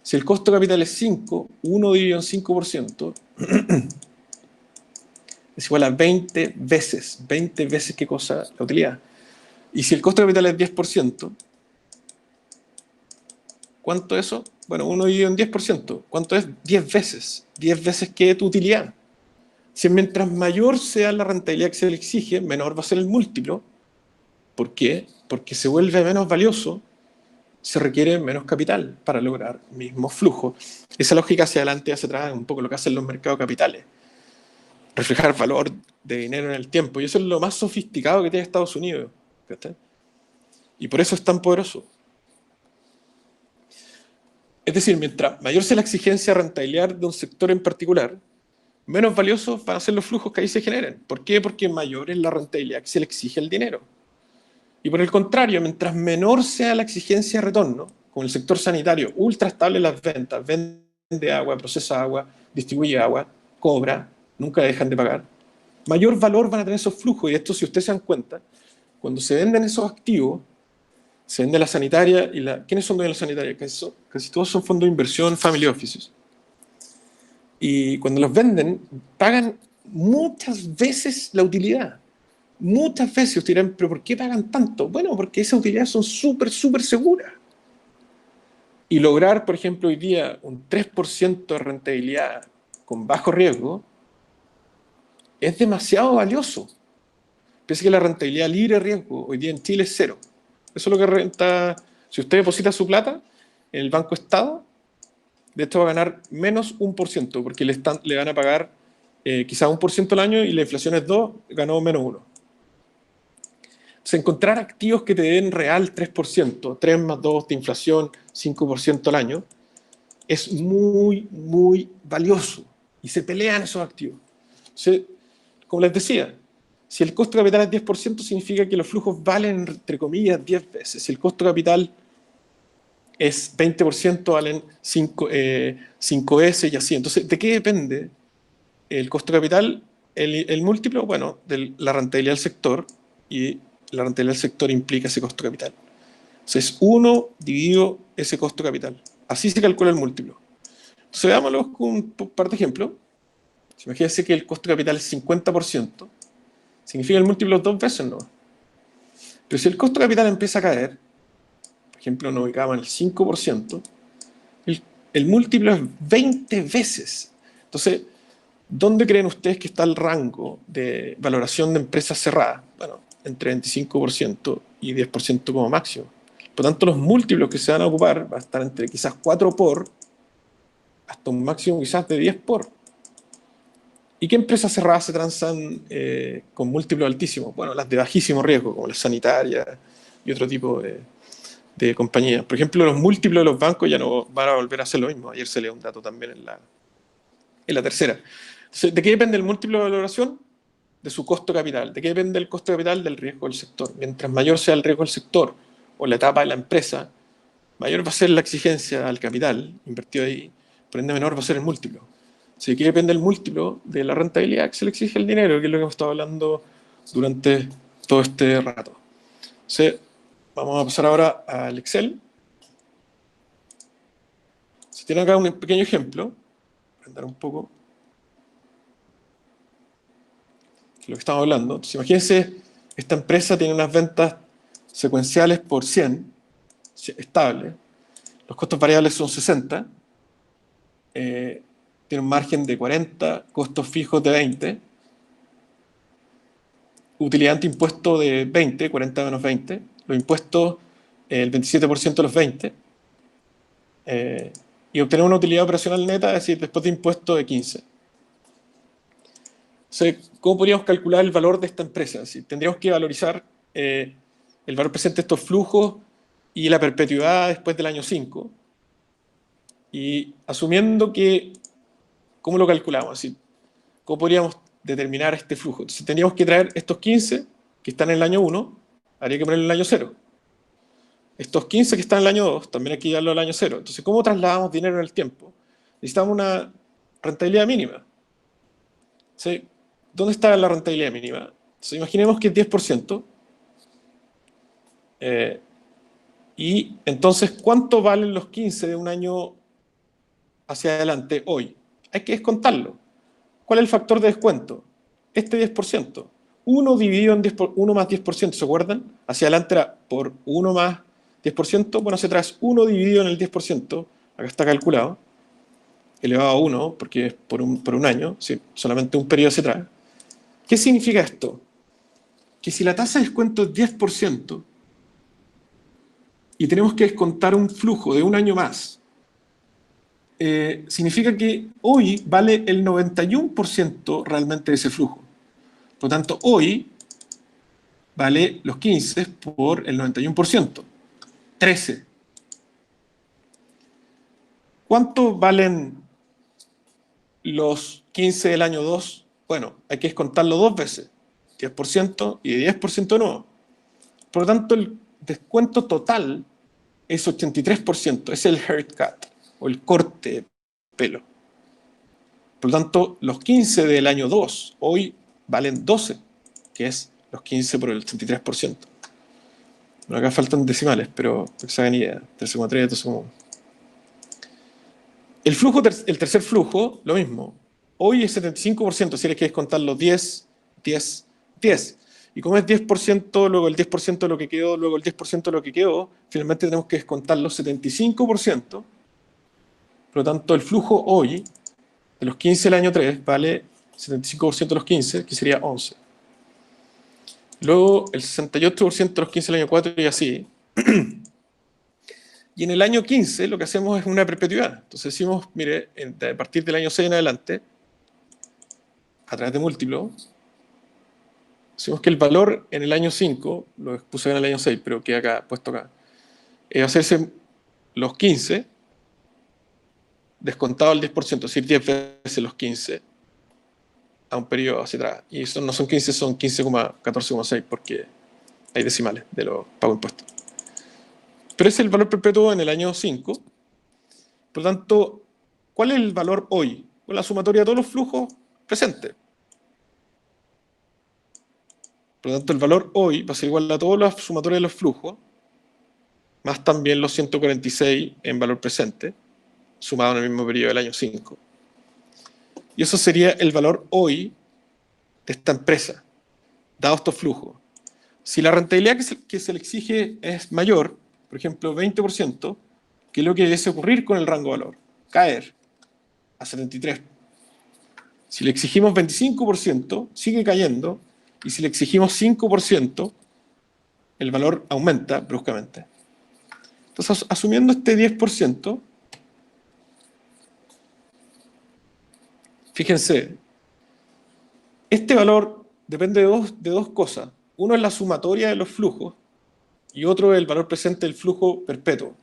Si el costo de capital es 5, 1 dividido en 5% es igual a 20 veces. 20 veces qué cosa, la utilidad. Y si el costo de capital es 10%, ¿cuánto es eso? Bueno, 1 dividido en 10%. ¿Cuánto es? 10 veces. 10 veces qué es tu utilidad. Si mientras mayor sea la rentabilidad que se le exige, menor va a ser el múltiplo. ¿Por qué? Porque se vuelve menos valioso, se requiere menos capital para lograr el mismo flujo. Esa lógica hacia adelante y hacia atrás es un poco lo que hacen los mercados capitales. Reflejar valor de dinero en el tiempo. Y eso es lo más sofisticado que tiene Estados Unidos. ¿Está? Y por eso es tan poderoso. Es decir, mientras mayor sea la exigencia de rentabilidad de un sector en particular, menos valiosos van a ser los flujos que ahí se generen. ¿Por qué? Porque mayor es la rentabilidad que se le exige el dinero. Y por el contrario, mientras menor sea la exigencia de retorno, como el sector sanitario, ultra estable las ventas, vende agua, procesa agua, distribuye agua, cobra, nunca dejan de pagar, mayor valor van a tener esos flujos. Y esto, si ustedes se dan cuenta, cuando se venden esos activos, se vende la sanitaria y ¿quiénes son dueños de la sanitaria? Casi todos son fondos de inversión, family offices. Y cuando los venden, pagan muchas veces la utilidad. Muchas veces ustedes dirán, ¿pero por qué pagan tanto? Bueno, porque esas utilidades son súper seguras. Y lograr, por ejemplo, hoy día un 3% de rentabilidad con bajo riesgo es demasiado valioso. Piensa que la rentabilidad libre de riesgo hoy día en Chile es cero. Eso es lo que renta. Si usted deposita su plata en el Banco Estado, de esto va a ganar menos 1%, porque le van a pagar quizás 1% al año y la inflación es 2, ganó menos 1. Entonces encontrar activos que te den real 3%, 3 más 2 de inflación, 5% al año, es muy, muy valioso. Y se pelean esos activos. Entonces, como les decía, si el costo de capital es 10%, significa que los flujos valen, entre comillas, 10 veces. Si el costo de capital es 20%, valen 5S y así. Entonces, ¿de qué depende el costo de capital? El múltiplo, bueno, de la rentabilidad del sector, y la rentabilidad del sector implica ese costo de capital. Entonces, 1 dividido ese costo de capital. Así se calcula el múltiplo. Entonces, veámoslo con un par de ejemplos. Imagínense que el costo de capital es 50%, significa el múltiplo 2 veces, ¿no? Pero si el costo de capital empieza a caer, por ejemplo, nos ubicamos en el 5%, el múltiplo es 20 veces. Entonces, ¿dónde creen ustedes que está el rango de valoración de empresas cerradas? Bueno, entre 25% y 10% como máximo. Por lo tanto, los múltiplos que se van a ocupar va a estar entre quizás 4 por, hasta un máximo quizás de 10 por. ¿Y qué empresas cerradas se transan con múltiplos altísimos? Bueno, las de bajísimo riesgo, como las sanitarias y otro tipo de compañías. Por ejemplo, los múltiplos de los bancos ya no van a volver a hacer lo mismo. Ayer se leía un dato también en la tercera. Entonces, ¿de qué depende el múltiplo de valoración? De su costo capital. ¿De qué depende el costo capital? Del riesgo del sector. Mientras mayor sea el riesgo del sector o la etapa de la empresa, mayor va a ser la exigencia al capital invertido ahí, por ende menor va a ser el múltiplo. Así que depende el múltiplo de la rentabilidad que se le exige al dinero, que es lo que hemos estado hablando durante todo este rato. Entonces, vamos a pasar ahora al Excel. Se tiene acá un pequeño ejemplo, andar un poco, que es lo que estamos hablando. Entonces, imagínense, esta empresa tiene unas ventas secuenciales por 100, estable, los costos variables son 60, tiene un margen de 40, costos fijos de 20, utilidad antiimpuesto de 20, 40 menos 20, los impuestos el 27% de los 20, y obtener una utilidad operacional neta, es decir, después de impuestos de 15. Entonces, ¿cómo podríamos calcular el valor de esta empresa? Si tendríamos que valorizar el valor presente de estos flujos y la perpetuidad después del año 5, y asumiendo que, ¿cómo lo calculamos? Así, ¿cómo podríamos determinar este flujo? Entonces, tendríamos que traer estos 15 que están en el año 1, habría que ponerlo en el año 0. Estos 15 que están en el año 2, también hay que llevarlo al año 0. Entonces, ¿cómo trasladamos dinero en el tiempo? Necesitamos una rentabilidad mínima. ¿Sí? ¿Dónde está la rentabilidad mínima? Entonces, imaginemos que es 10%. Y entonces, ¿cuánto valen los 15 de un año hacia adelante hoy? Hay que descontarlo. ¿Cuál es el factor de descuento? Este 10%. 1 dividido en 1 más 10%, ¿se acuerdan? Hacia adelante era por 1 más 10%. Bueno, hacia atrás 1 dividido en el 10%, acá está calculado, elevado a 1, porque es por un año, ¿sí? Solamente un periodo hacia atrás. ¿Qué significa esto? Que si la tasa de descuento es 10% y tenemos que descontar un flujo de un año más, significa que hoy vale el 91% realmente de ese flujo. Por lo tanto, hoy vale los 15 por el 91%, 13. ¿Cuánto valen los 15 del año 2? Bueno, hay que descontarlo 2 veces, 10% y de 10% de nuevo. Por lo tanto, el descuento total es 83%, es el haircut, o el corte de pelo. Por lo tanto, los 15 del año 2 hoy valen 12, que es los 15 por el 83%. Bueno, acá faltan decimales, pero para que se hagan idea, 13,3, 12,1. El flujo, el tercer flujo, lo mismo. Hoy es 75%, si hay que descontarlo 10, 10, 10. Y como es 10%, luego el 10% de lo que quedó, luego el 10% de lo que quedó, finalmente tenemos que descontar los 75%. Por lo tanto, el flujo hoy, de los 15 del año 3, vale 75% de los 15, que sería 11. Luego el 68% de los 15 del año 4 y así. Y en el año 15 lo que hacemos es una perpetuidad. Entonces decimos, mire, a partir del año 6 en adelante, a través de múltiplo, Decimos que el valor en el año 5, lo expuse en el año 6, pero queda acá, puesto acá, va a hacerse los 15 descontado el 10%, es decir, 10 veces los 15 a un periodo hacia atrás. Y eso no son 15, son 15,14,6 porque hay decimales de los pagos impuestos. Pero ese es el valor perpetuo en el año 5. Por lo tanto, ¿cuál es el valor hoy? Pues la sumatoria de todos los flujos presentes. Por lo tanto, el valor hoy va a ser igual a toda la sumatoria de los flujos, más también los 146 en valor presente, sumado en el mismo periodo del año 5. Y eso sería el valor hoy de esta empresa, dado estos flujos. Si la rentabilidad que se le exige es mayor, por ejemplo, 20%, ¿qué es lo que debe ocurrir con el rango de valor? Caer a 73. Si le exigimos 25%, sigue cayendo, y si le exigimos 5%, el valor aumenta bruscamente. Entonces, asumiendo este 10%, fíjense, este valor depende de dos cosas. Uno es la sumatoria de los flujos y otro es el valor presente del flujo perpetuo,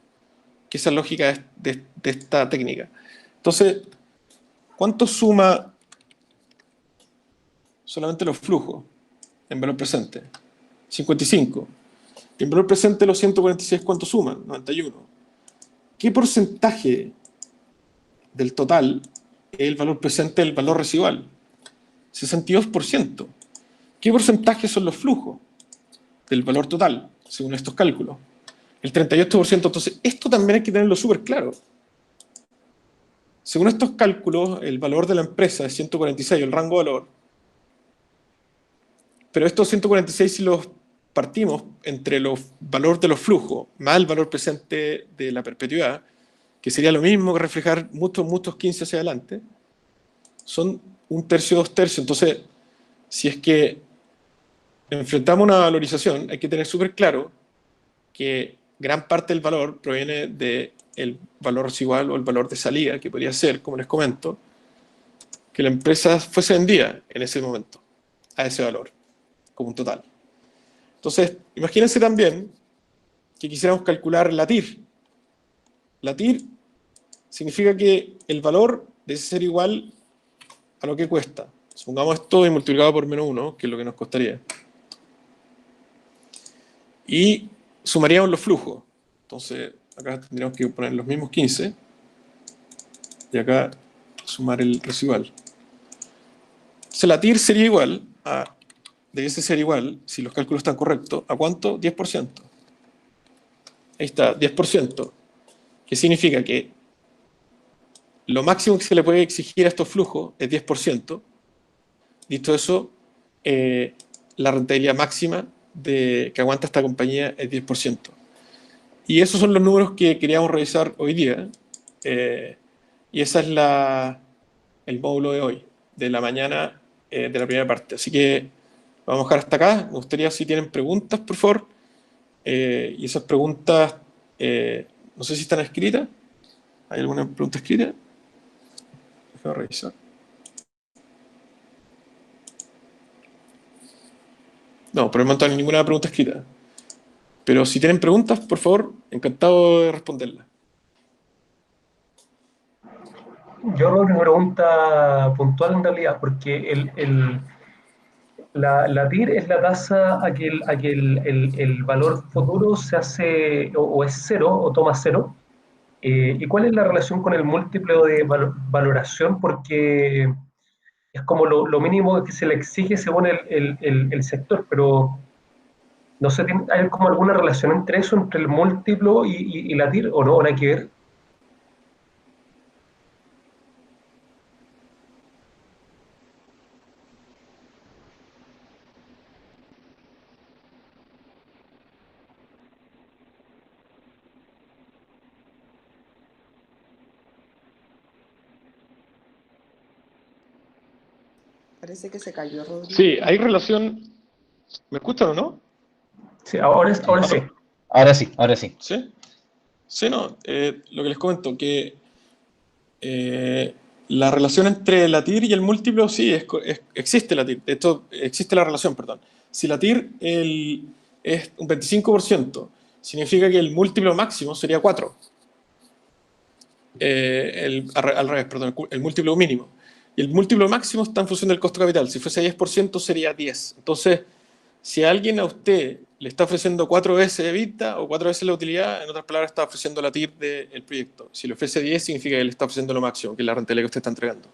que esa es la lógica de esta técnica. Entonces, ¿cuánto suma solamente los flujos en valor presente? 55. Y en valor presente los 146, ¿cuánto suman? 91. ¿Qué porcentaje del total es el valor presente del valor residual? 62%. ¿Qué porcentaje son los flujos del valor total, según estos cálculos? El 38%. Entonces, esto también hay que tenerlo súper claro. Según estos cálculos, el valor de la empresa es 146, el rango de valor. Pero estos 146, si los partimos entre los valores de los flujos más el valor presente de la perpetuidad, que sería lo mismo que reflejar muchos 15 hacia adelante, son 1/3, 2/3. Entonces, si es que enfrentamos una valorización, hay que tener súper claro que gran parte del valor proviene del valor residual o el valor de salida, que podría ser, como les comento, que la empresa fuese vendida en ese momento a ese valor, como un total. Entonces, imagínense también que quisiéramos calcular la TIR. La TIR significa que el valor debe ser igual a lo que cuesta. Supongamos esto y multiplicado por -1, que es lo que nos costaría. Y sumaríamos los flujos. Entonces, acá tendríamos que poner los mismos 15. Y acá sumar el residual. Entonces, la TIR sería igual a... Debiese ser igual, si los cálculos están correctos, ¿a cuánto? 10%. Ahí está, 10%. ¿Qué significa? Que lo máximo que se le puede exigir a estos flujos es 10%. Dicho eso, la rentabilidad máxima que aguanta esta compañía es 10%. Y esos son los números que queríamos revisar hoy día. Y ese es el módulo de hoy, de la mañana, de la primera parte. Así que vamos a dejar hasta acá. Me gustaría, si tienen preguntas, por favor. Y esas preguntas, no sé si están escritas. ¿Hay alguna pregunta escrita? Déjame revisar. No, por el momento no hay ninguna pregunta escrita. Pero si tienen preguntas, por favor, encantado de responderlas. Yo no tengo una pregunta puntual en realidad, porque la TIR es la tasa a que el valor futuro se hace o es cero o toma cero. ¿Y cuál es la relación con el múltiplo de valoración? Porque es como lo mínimo que se le exige según el sector, pero no sé, ¿hay como alguna relación entre eso, entre el múltiplo y la TIR, o no? ¿O no hay que ver? Parece que se cayó Rodrigo. Sí, hay relación. ¿Me escuchan o no? Sí, ahora sí. ¿Aló? Ahora sí, ahora sí. ¿Sí? Sí, no. Lo que les comento, que la relación entre la TIR y el múltiplo, sí, existe la TIR. De hecho, existe la relación, perdón. Si la TIR es un 25%, significa que el múltiplo máximo sería 4. Al revés, perdón, el múltiplo mínimo. Y el múltiplo máximo está en función del costo de capital. Si fuese 10%, sería 10. Entonces, si alguien a usted le está ofreciendo 4 veces EBITDA o 4 veces la utilidad, en otras palabras, está ofreciendo la TIR del proyecto. Si le ofrece 10, significa que le está ofreciendo lo máximo, que es la rentabilidad que usted está entregando.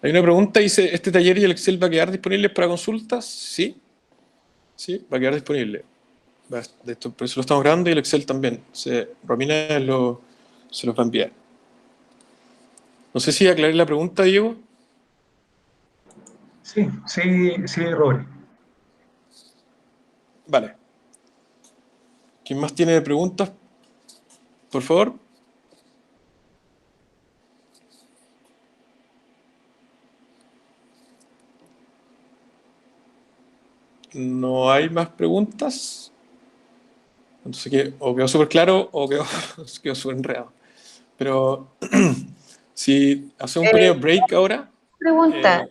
Hay una pregunta, dice, ¿este taller y el Excel va a quedar disponible para consultas? Sí, sí, va a quedar disponible. Por eso lo estamos grabando y el Excel también. Romina se los va a enviar. No sé si aclaré la pregunta, Diego. Sí, Robert. Vale. ¿Quién más tiene preguntas? Por favor. ¿No hay más preguntas? Entonces, o quedó súper claro o quedó súper enredado. Pero si hacemos un pequeño break ahora. Pregunta,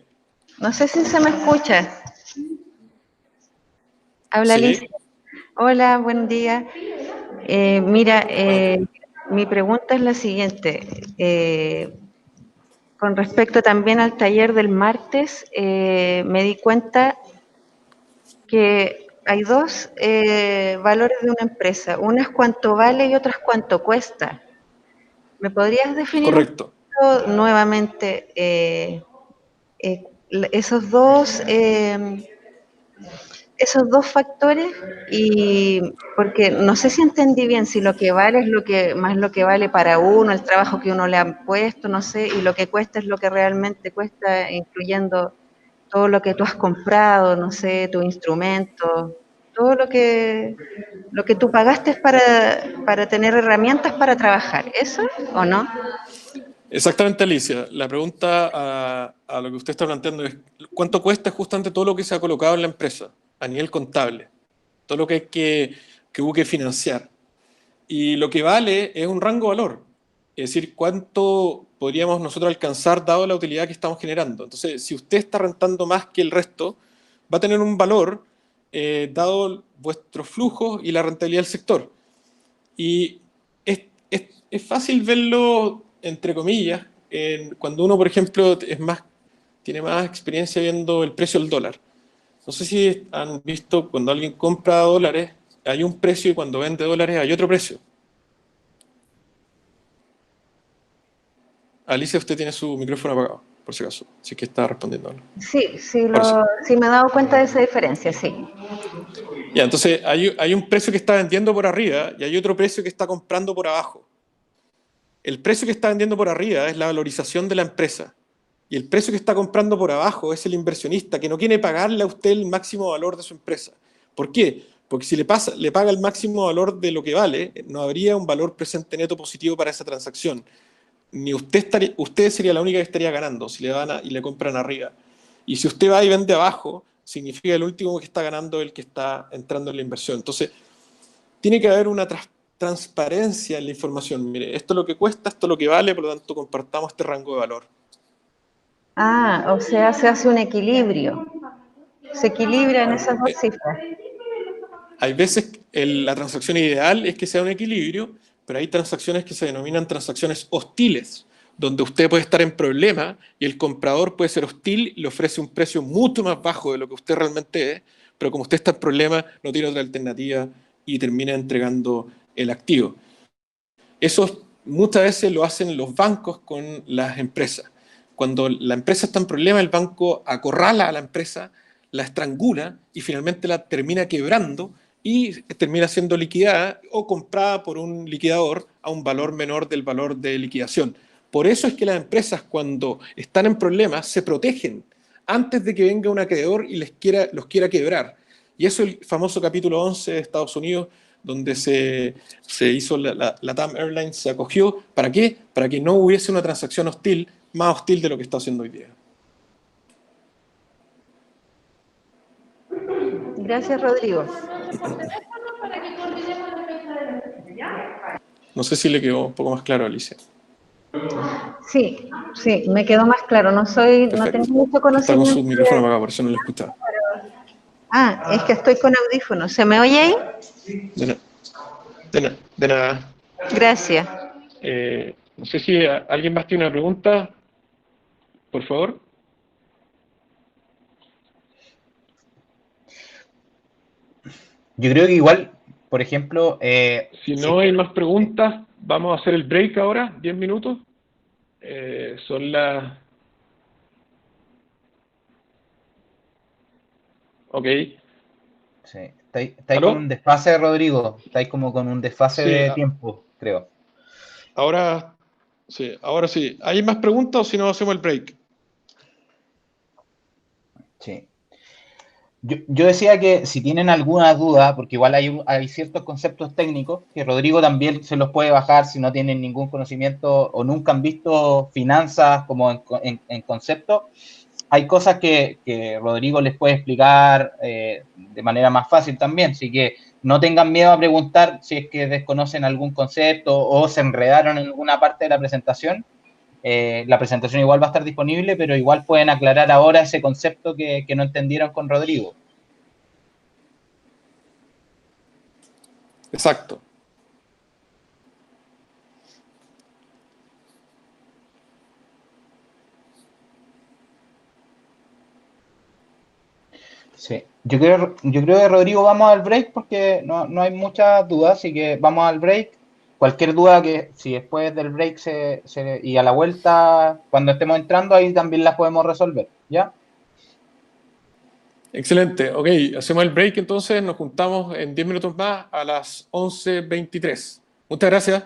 no sé si se me escucha. Habla Sí. Alicia. Hola, buen día. Mira, mi pregunta es la siguiente. Con respecto también al taller del martes, me di cuenta que hay dos valores de una empresa. Una es cuánto vale y otra es cuánto cuesta. ¿Me podrías definir Correcto. nuevamente esos dos factores? Y porque no sé si entendí bien si lo que vale es más lo que vale para uno, el trabajo que uno le ha puesto, no sé, y lo que cuesta es lo que realmente cuesta, incluyendo todo lo que tú has comprado, no sé, tu instrumento, todo lo que tú pagaste para tener herramientas para trabajar. ¿Eso o no? Exactamente, Alicia. La pregunta a lo que usted está planteando es ¿cuánto cuesta justamente todo lo que se ha colocado en la empresa a nivel contable? Todo lo que hay que hubo que financiar. Y lo que vale es un rango de valor. Es decir, cuánto podríamos nosotros alcanzar dado la utilidad que estamos generando. Entonces, si usted está rentando más que el resto, va a tener un valor dado vuestros flujos y la rentabilidad del sector. Y es fácil verlo, entre comillas, cuando uno, por ejemplo, tiene más experiencia viendo el precio del dólar. No sé si han visto cuando alguien compra dólares, hay un precio y cuando vende dólares hay otro precio. Alicia, usted tiene su micrófono apagado, por si acaso, si es que está respondiendo. Sí, sí me he dado cuenta de esa diferencia, sí. Ya, entonces hay un precio que está vendiendo por arriba y hay otro precio que está comprando por abajo. El precio que está vendiendo por arriba es la valorización de la empresa. Y el precio que está comprando por abajo es el inversionista, que no quiere pagarle a usted el máximo valor de su empresa. ¿Por qué? Porque si le paga el máximo valor de lo que vale, no habría un valor presente neto positivo para esa transacción. Ni usted sería la única que estaría ganando si le van y le compran arriba. Y si usted va y vende abajo, significa que el último que está ganando es el que está entrando en la inversión. Entonces, tiene que haber una transparencia en la información. Mire, esto es lo que cuesta, esto es lo que vale, por lo tanto, compartamos este rango de valor. Ah, o sea, se hace un equilibrio. Se equilibran esas dos cifras. Hay veces la transacción ideal es que sea un equilibrio, pero hay transacciones que se denominan transacciones hostiles, donde usted puede estar en problema y el comprador puede ser hostil y le ofrece un precio mucho más bajo de lo que usted realmente es, pero como usted está en problema, no tiene otra alternativa y termina entregando el activo. Eso muchas veces lo hacen los bancos con las empresas. Cuando la empresa está en problema, el banco acorrala a la empresa, la estrangula y finalmente la termina quebrando y termina siendo liquidada o comprada por un liquidador a un valor menor del valor de liquidación. Por eso es que las empresas, cuando están en problemas, se protegen antes de que venga un acreedor y los quiera quebrar. Y eso es el famoso capítulo 11 de Estados Unidos, donde se hizo la TAM Airlines, se acogió. ¿Para qué? Para que no hubiese una transacción hostil, más hostil de lo que está haciendo hoy día. Gracias, Rodrigo. No sé si le quedó un poco más claro, Alicia. Sí, Sí, me quedó más claro. No Perfecto. tengo mucho Está con conocimiento. su micrófono apagado, por eso no lo escuchaba. Ah, es que estoy con audífonos. ¿Se me oye ahí? De nada. Gracias. No sé si alguien más tiene una pregunta, por favor. Yo creo que igual, por ejemplo, Si no hay más preguntas, vamos a hacer el break ahora, 10 minutos. Son las... Ok. sí, estáis ¿Aló? con un desfase, Rodrigo. Estáis como con un desfase Sí, de tiempo, creo. ahora sí. ¿Hay más preguntas o si no hacemos el break? Sí. Yo decía que si tienen alguna duda, porque igual hay ciertos conceptos técnicos que Rodrigo también se los puede bajar si no tienen ningún conocimiento o nunca han visto finanzas como en concepto. Hay cosas que Rodrigo les puede explicar de manera más fácil también, así que no tengan miedo a preguntar si es que desconocen algún concepto o se enredaron en alguna parte de la presentación. La presentación igual va a estar disponible, pero igual pueden aclarar ahora ese concepto que no entendieron con Rodrigo. Exacto. Sí, yo creo que Rodrigo vamos al break porque no hay muchas dudas, así que vamos al break. Cualquier duda que si después del break y a la vuelta, cuando estemos entrando, ahí también las podemos resolver, ¿ya? Excelente. Ok, hacemos el break entonces. Nos juntamos en 10 minutos más a las 11:23. Muchas gracias.